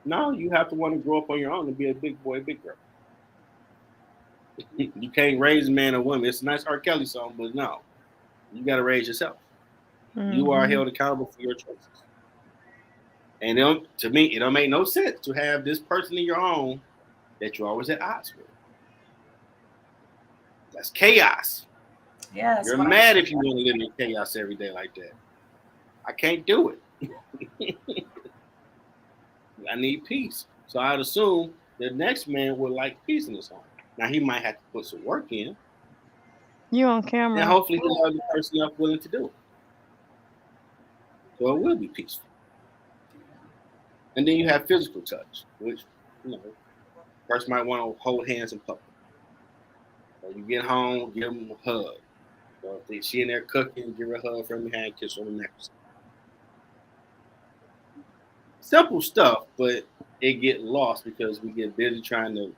No, you have to want to grow up on your own and be a big boy, big girl. You can't raise a man or woman. It's a nice R. Kelly song, but no, you got to raise yourself. You are Mm-hmm. held accountable for your choices. And to me, it don't make no sense to have this person in your home that you're always at odds with. That's chaos. Yeah, that's You're what mad if you want to live in chaos every day like that. I can't do it. I need peace. So I'd assume the next man would like peace in his home. Now he might have to put some work in, You on and camera. hopefully he'll have the person else willing to do it. So it will be peaceful. And then you have physical touch, which, you know, person might want to hold hands in public. So you get home, give them a hug. So if she in there cooking, give her a hug from your hand, kiss her on the neck. Simple stuff, but it get lost because we get busy trying to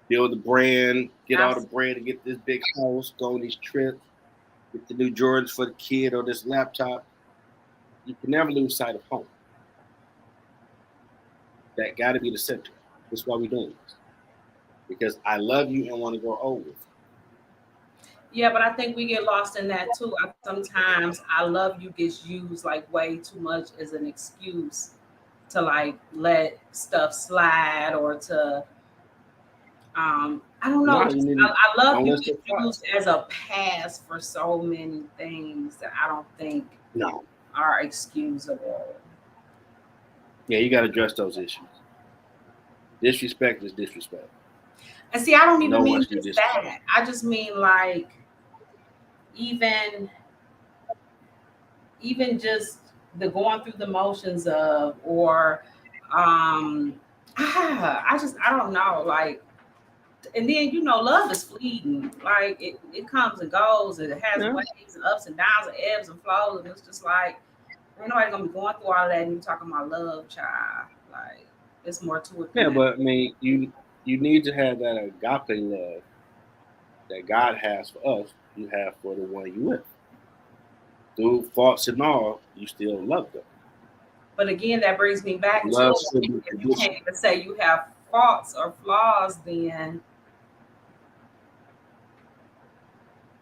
build the brand, get all the bread to get this big house, go on these trips, get the new Jordans for the kid or this laptop. You can never lose sight of home. That got to be the center. That's why we're doing this. Because I love you and want to grow old with you. Yeah, but I think we get lost in that too. Sometimes I love you gets used like way too much as an excuse to like let stuff slide or to I don't know. No, you need to I love don't you let get it fly. used as a pass for so many things that I don't think No. are excusable. Yeah, you got to address those issues. Disrespect is disrespect. And see, I don't even No mean one should just disrespect. that. I just mean like even just the going through the motions of or I don't know, like, and then you know love is fleeting, like it comes and goes and it has Yeah. waves and ups and downs and ebbs and flows, and it's just like ain't nobody gonna be going through all of that and you talking about love, child. Like it's more to it than Yeah, that. but I mean, you need to have that agape love that God has for us. You have for the one you with. Through faults and all, you still love them. But again, that brings me back Love to should be if you can't conditional. even say you have faults or flaws, then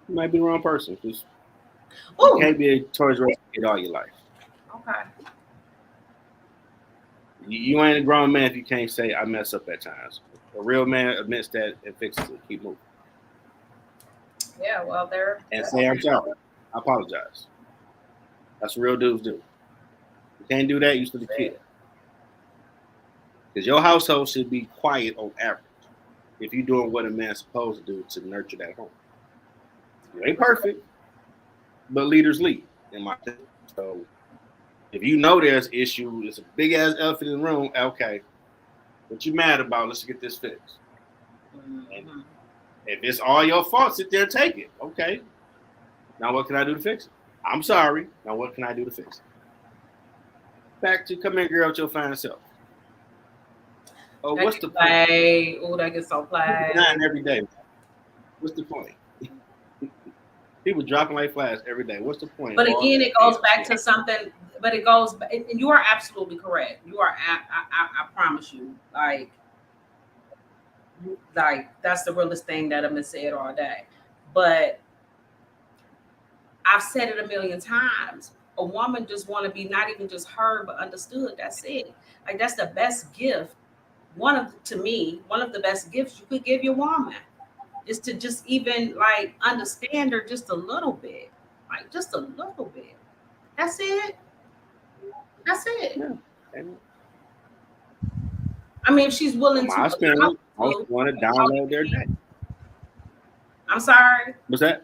You might be the wrong person because you oh, can't be a Toys R Us kid all your life. okay. You ain't a grown man if you can't say I mess up at times. A real man admits that and fixes it. Keep moving. Yeah, well, there. And say I'm sorry. I apologize. That's what real dudes do. You can't do that, you still a kid. Because your household should be quiet on average if you're doing what a man's supposed to do to nurture that home. You ain't perfect, but leaders lead, in my opinion. So if you know there's issue, it's a big ass elephant in the room, okay, what you mad about? Let's get this fixed. And Mm-hmm. if it's all your fault, sit there and take it. Okay. Now what can I do to fix it? I'm sorry. Now what can I do to fix it? Back to come here, girl, with your fine self. Oh, That what's gets the point? play. Oh, that gets so play. Nine every day. What's the point? People dropping like flies every day. What's the point? But again, it goes back to something. But it goes, and you are absolutely correct. You are. I promise you. Like that's the realest thing that I've been said all day. But I've said it a million times. A woman just want to be not even just heard but understood. That's it. Like that's the best gift. To me, one of the best gifts you could give your woman is to just even like understand her just a little bit. Like just a little bit. That's it. That's it. Yeah. And I mean, if she's willing my to husband allow also you want to download their day. I'm sorry. What's that?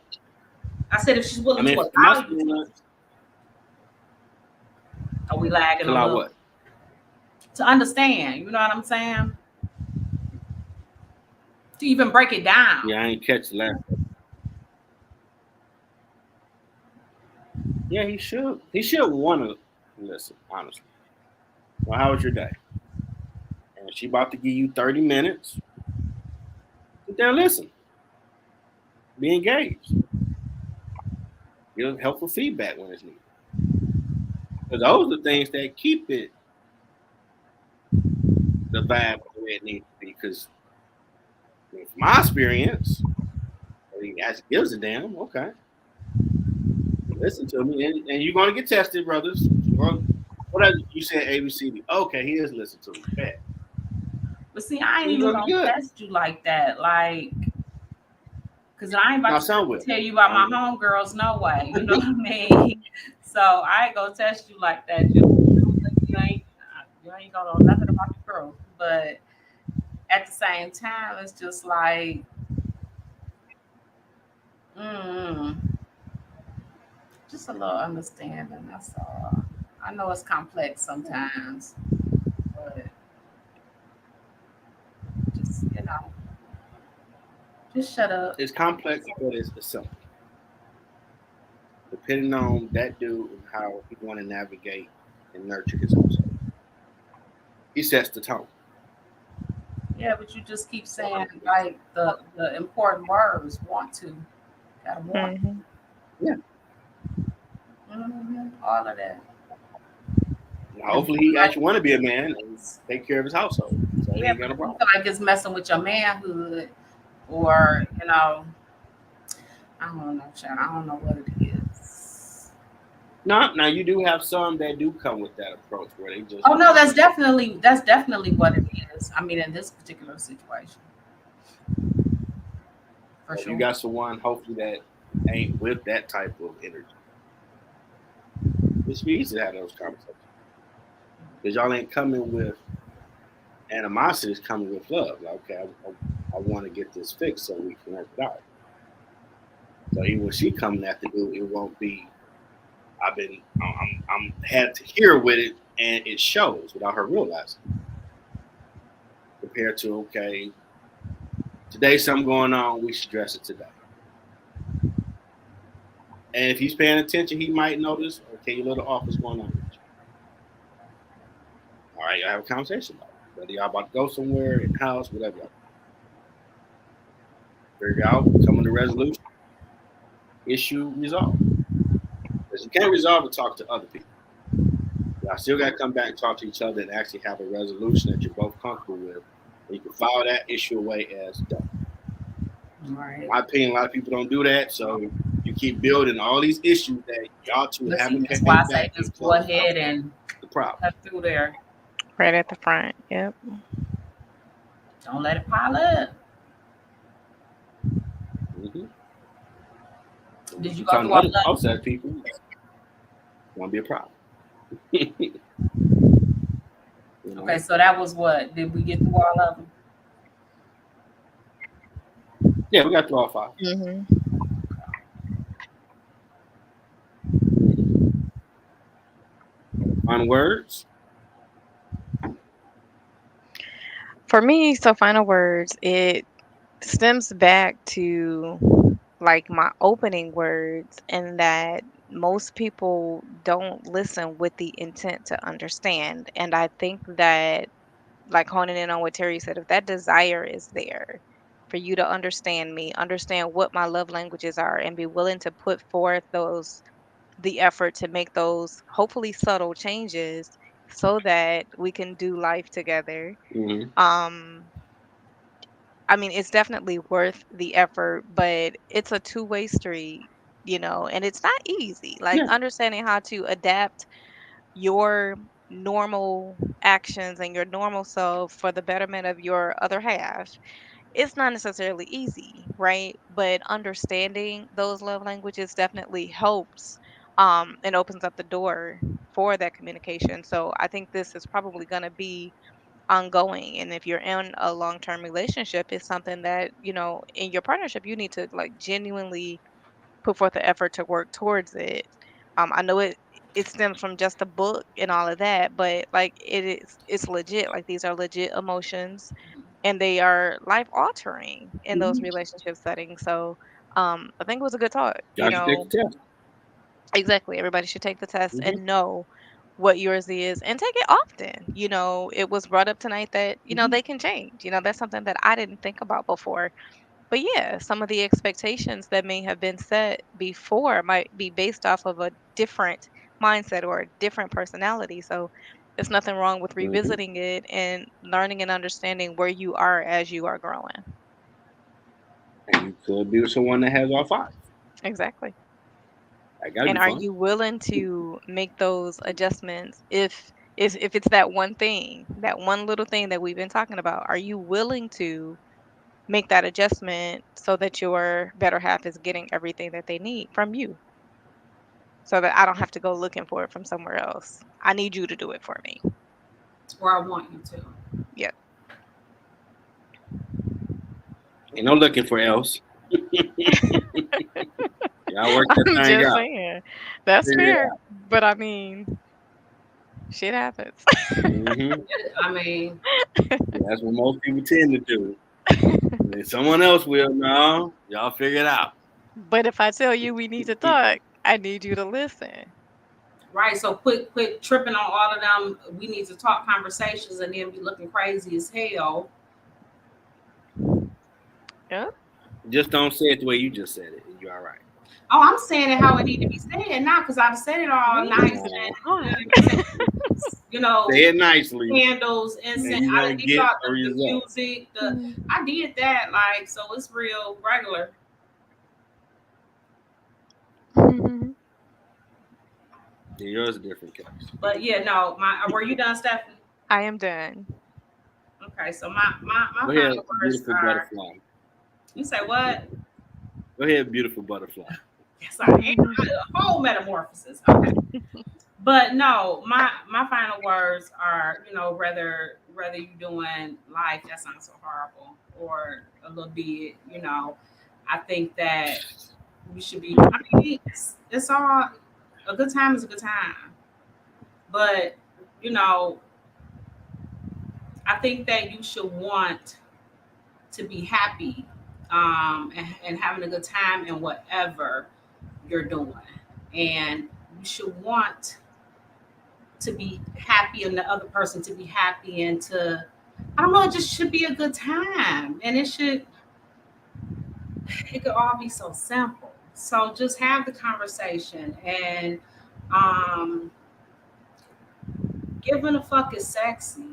I said if she's I willing mean, to for my allow you to. son, Are we lagging to a allow little? what? To understand, you know what I'm saying? To even break it down. Yeah, I ain't catch the last. Yeah, he should. He should want to listen. Honestly, well, how was your day? And she about to give you 30 minutes. Sit there and listen. Be engaged. Give helpful feedback when it's needed. Because those are the things that keep it the vibe the way it needs to be. Because I mean, from my experience, he actually gives a damn. Okay, listen to me, and you're gonna get tested, brothers. What else you said? ABCD. Okay, he is listening to me. Bad. But see, I ain't You're even gonna be gonna good. test you like that. Like, cause I ain't about Now, to some will. tell you about my Some will. homegirls, no way. You know what I mean? So I ain't gonna test you like that. You ain't gonna know nothing about the girl. But at the same time, it's just like, mm, just a little understanding. That's all. I know it's complex sometimes, but just just shut up. It's complex, but it's simple. Depending on that dude and how he want to navigate and nurture his household, he sets the tone. Yeah, but you just keep So saying like the important words. Want to, gotta want. Mhm. yeah. All of that. Now, And hopefully, he actually want to be a man and take care of his household, so he yeah, ain't but got a if you problem. feel like it's messing with your manhood, or I don't know, child. I don't know what it is. No, now you do have some that do come with that approach where they just Oh no, want. that's definitely what it is. I mean, in this particular situation, for So if you sure. got someone, hopefully that ain't with that type of energy, it's easy to have those conversations because y'all ain't coming with animosity; it's coming with love. Like, okay, I want to get this fixed so we can work it out. So even when she coming at the dude, it won't be. I'm had to hear with it, and it shows without her realizing. Compared to okay, today's something going on, we should address it today. And if he's paying attention, he might notice, okay, you little off, what's going on with you? All right, y'all have a conversation about it. Whether y'all about to go somewhere in the house, whatever y'all figure out, come to resolution, issue resolved. Because you can't resolve it, talk to other people. Y'all still got to come back and talk to each other and actually have a resolution that you're both comfortable with. And you can file that issue away as done. All right. In my opinion, a lot of people don't do that. So you keep building all these issues that y'all two But see, haven't that's why came I say back and just go closed out ahead and the problem. cut through there. Right at the front. Yep. Don't let it pile up. Mm-hmm. Did If you you're go talking through to all other that? outside people, it's going to be a problem. you know? Okay, so that was what? Did we get through all of them? Yeah, we got through all five. Mhm. Mm-hmm. Final words. For me, so final words, it stems back to like my opening words, and that most people don't listen with the intent to understand. And I think that, like honing in on what Terry said, if that desire is there for you to understand me, understand what my love languages are, and be willing to put forth the effort to make those hopefully subtle changes so that we can do life together. Mm-hmm. Um, I mean, it's definitely worth the effort, but it's a two-way street, and it's not easy. Like Yeah. understanding how to adapt your normal actions and your normal self for the betterment of your other half. It's not necessarily easy, right? But understanding those love languages definitely helps, and opens up the door for that communication. So I think this is probably going to be ongoing. And if you're in a long-term relationship, it's something that, in your partnership, you need to like genuinely put forth the effort to work towards it. I know it stems from just a book and all of that, but like it's legit. Like these are legit emotions, and they are life altering in those Mm-hmm. relationship settings. So I think it was a good talk. Y'all should take the test. Exactly. Everybody should take the test Mm-hmm. and know what yours is and take it often. It was brought up tonight that, Mm-hmm. they can change. That's something that I didn't think about before. But yeah, some of the expectations that may have been set before might be based off of a different mindset or a different personality. So there's nothing wrong with Mm-hmm. revisiting it and learning and understanding where you are as you are growing. And you could be with someone that has all five. Exactly. That gotta And be are fun. you willing to make those adjustments if it's that one thing, that one little thing that we've been talking about? Are you willing to make that adjustment so that your better half is getting everything that they need from you? So that I don't have to go looking for it from somewhere else. I need you to do it for me. Or I want you to. Yep. Ain't no looking for else. Y'all work that I'm thing just out. saying. That's Figure it fair. out. But I mean, shit happens. Mm-hmm. I mean, That's what most people tend to do. And then someone else will. No, y'all figure it out. But if I tell you we need to talk, I need you to listen. right. So quit tripping on all of them. We need to talk conversations and then be looking crazy as hell. Yep. Just don't say it the way you just said it, and you're all right. Oh, I'm saying it how it need to be said now because I've said it all We nice need to and talk. you know, Say it nicely, candles, and incense. you're I gonna did get all a the result. music. Mm. I did that like so. It's real regular. Yeah, yours is a different case. But yeah, no. My were you done, Stephanie? I am done. Okay, so my Go ahead, final words beautiful are. butterfly. You say what? Go ahead, beautiful butterfly. Yes, I am. A whole metamorphosis. Okay. But no, my final words are, whether you doing life, that sounds so horrible, or a little bit, I think that we should be. I mean, it's all a good time is a good time, but you know, I think that you should want to be happy, and having a good time in whatever you're doing, and you should want to be happy and the other person to be happy and to I don't know, it just should be a good time. And it could all be so simple. So just have the conversation and um giving a fuck is sexy.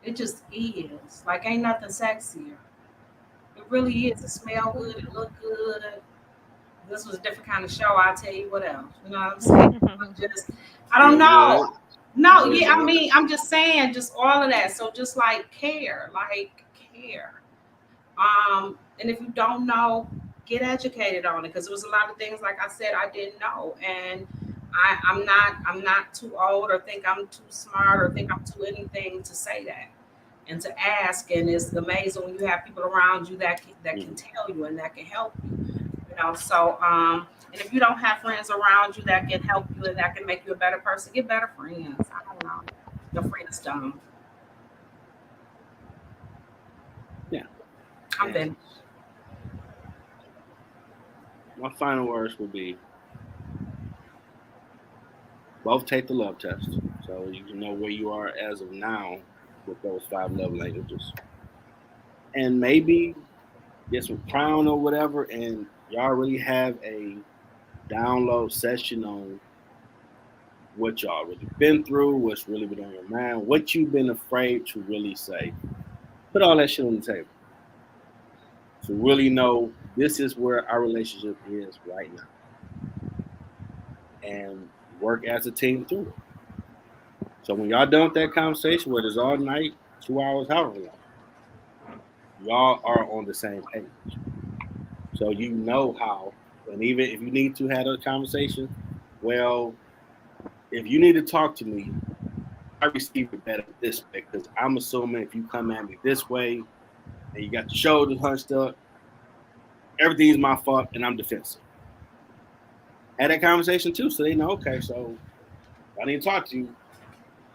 It just is. Like ain't nothing sexier. It really is. It smell good, it look good. This was a different kind of show, I'll tell you what else. You know what I'm saying? Just I don't Feel know. good. No, Feel yeah, I good. mean, I'm just saying, just all of that. So just like care. And if you don't know, get educated on it because there was a lot of things, like I said, I didn't know, and I'm not too old or think I'm too smart or think I'm too anything to say that and to ask. And it's amazing when you have people around you that can Mhm. tell you and that can help you. So and if you don't have friends around you that can help you and that can make you a better person, get better friends. I don't know. Your friends dumb. Yeah. I'm And finished. my final words would be both take the love test, so you can know where you are as of now with those five love languages, and maybe get some crown or whatever, and y'all really have a download session on what y'all really been through, what's really been on your mind, what you've been afraid to really say. Put all that shit on the table to really know this is where our relationship is right now, and work as a team through it. So when y'all done with that conversation, whether it's all night, 2 hours, however long, y'all are on the same page. So you know how, and even if you need to have a conversation, well, if you need to talk to me, I receive it better this way because I'm assuming if you come at me this way and you got your shoulders hunched up, everything's my fault and I'm defensive. Had that conversation too, so they know. Okay, so if I need to talk to you,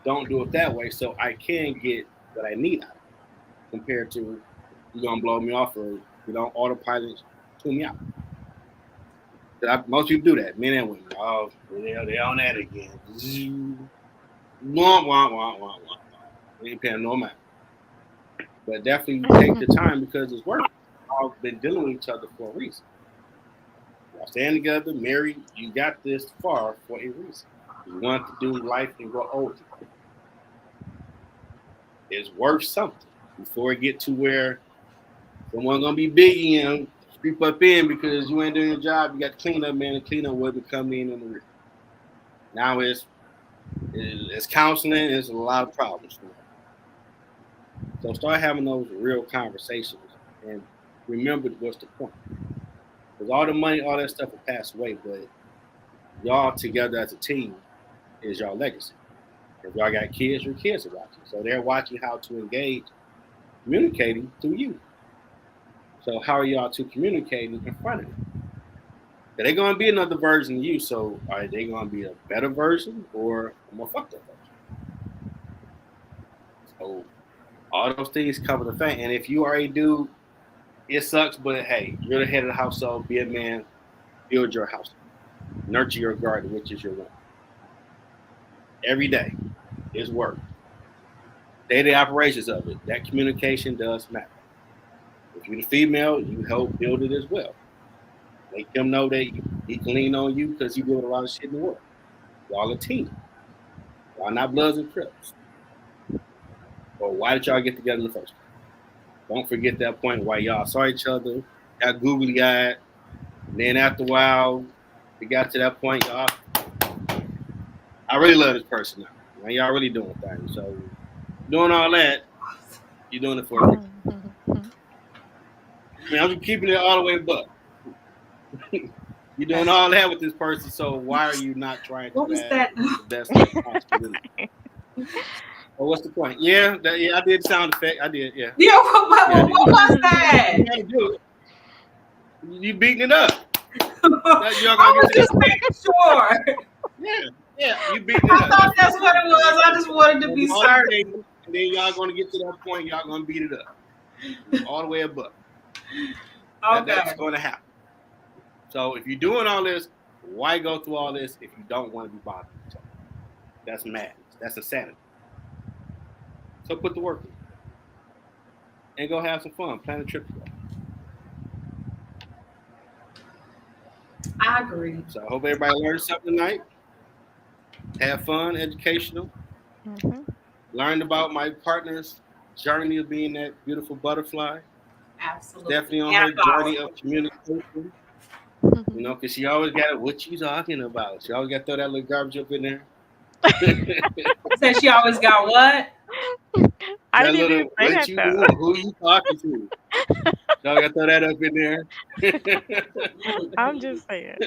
don't do it that way, so I can get what I need out of it. Compared to you gonna blow me off or autopilot, tune me out. Most people do that, men and women. Oh, they're on that again. Wah, wah, wah, wah, wah. They ain't paying no mind. But definitely take the time because it's working. Y'all been dealing with each other for a reason. Y'all staying together, married. You got this far for a reason. You want to do life and grow older. It's worth something before it get to where someone gonna be big in, creep up in because you ain't doing your job. You got to clean up, man, and clean up what come in the rear. Now it's counseling. There's a lot of problems. So start having those real conversations and remember what's the point. Because all the money, all that stuff will pass away, but y'all together as a team is y'all legacy. If y'all got kids, your kids are watching. So they're watching how to engage, communicating through you. So how are y'all two communicating in front of them? They're going to be another version of you. So are they going to be a better version or a more fucked up version? So all those things cover the fact. And if you are a dude, it sucks, but hey, you're the head of the household. Be a man. Build your house. Nurture your garden, which is your woman. Every day is work. Day-to-day operations of it. That communication does matter. If you're the female, you help build it as well. Make them know that he can lean on you because you build a lot of shit in the world. Y'all a team. Y'all not Bloods and Crips. Or why did y'all get together in the first place? Don't forget that point why y'all saw each other, got googly-eyed, and then after a while, we got to that point, y'all, I really love this person now. Man, y'all really doing things. So doing all that, you're doing it for a reason. I mean, I'm just keeping it all the way buck. You're doing all that with this person, so why are you not trying to have the best possibility? Well, what's the point? Yeah, I did the sound effect. I did, yeah. Yeah, what was that? You beating it up. I was just making sure. Yeah, you beating it up. I thought that's what it was. I just wanted to be certain. And then y'all going to get to that point, y'all going to beat it up. All the way above. Okay. That's going to happen. So if you're doing all this, why go through all this if you don't want to be bothered with each other? That's madness. That's insanity. So put the work in. And go have some fun. Plan a trip together. I agree. So I hope everybody learned something tonight. Have fun, educational. Mm-hmm. Learned about my partner's journey of being that beautiful butterfly. Absolutely. Definitely on her journey of communication. You know, because she always got what you talking about. She always got to throw that little garbage up in there. Said she always got what? I didn't even say that though. Who you talking to? Y'all got to throw that up in there. I'm just saying.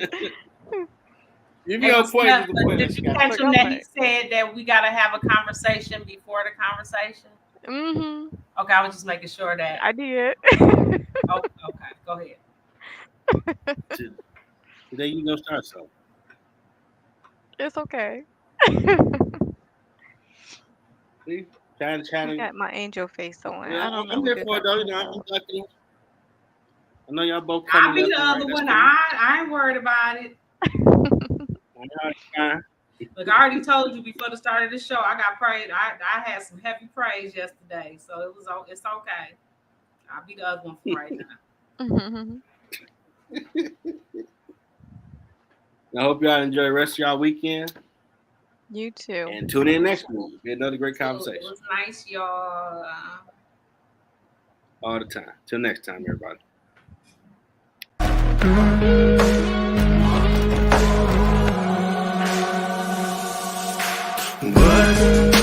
You be on point with the point. Did you catch him that he said that we got to have a conversation before the conversation? Mm-hmm. Okay, I was just making sure that. I did. Oh, okay, go ahead. Today you gonna start something. It's okay. See? Trying I got my angel face on. Yeah, I don't know. I'm there for it though. You know, I know y'all both coming. I'll be the other one. I ain't worried about it. Look, I already told you before the start of the show. I got prayed. I had some heavy praise yesterday, so it's okay. I'll be the other one for right now. I hope y'all enjoy the rest of y'all weekend. You too. And tune in next week. It'll be another great conversation. It was nice, y'all. All the time. Till next time, everybody. What?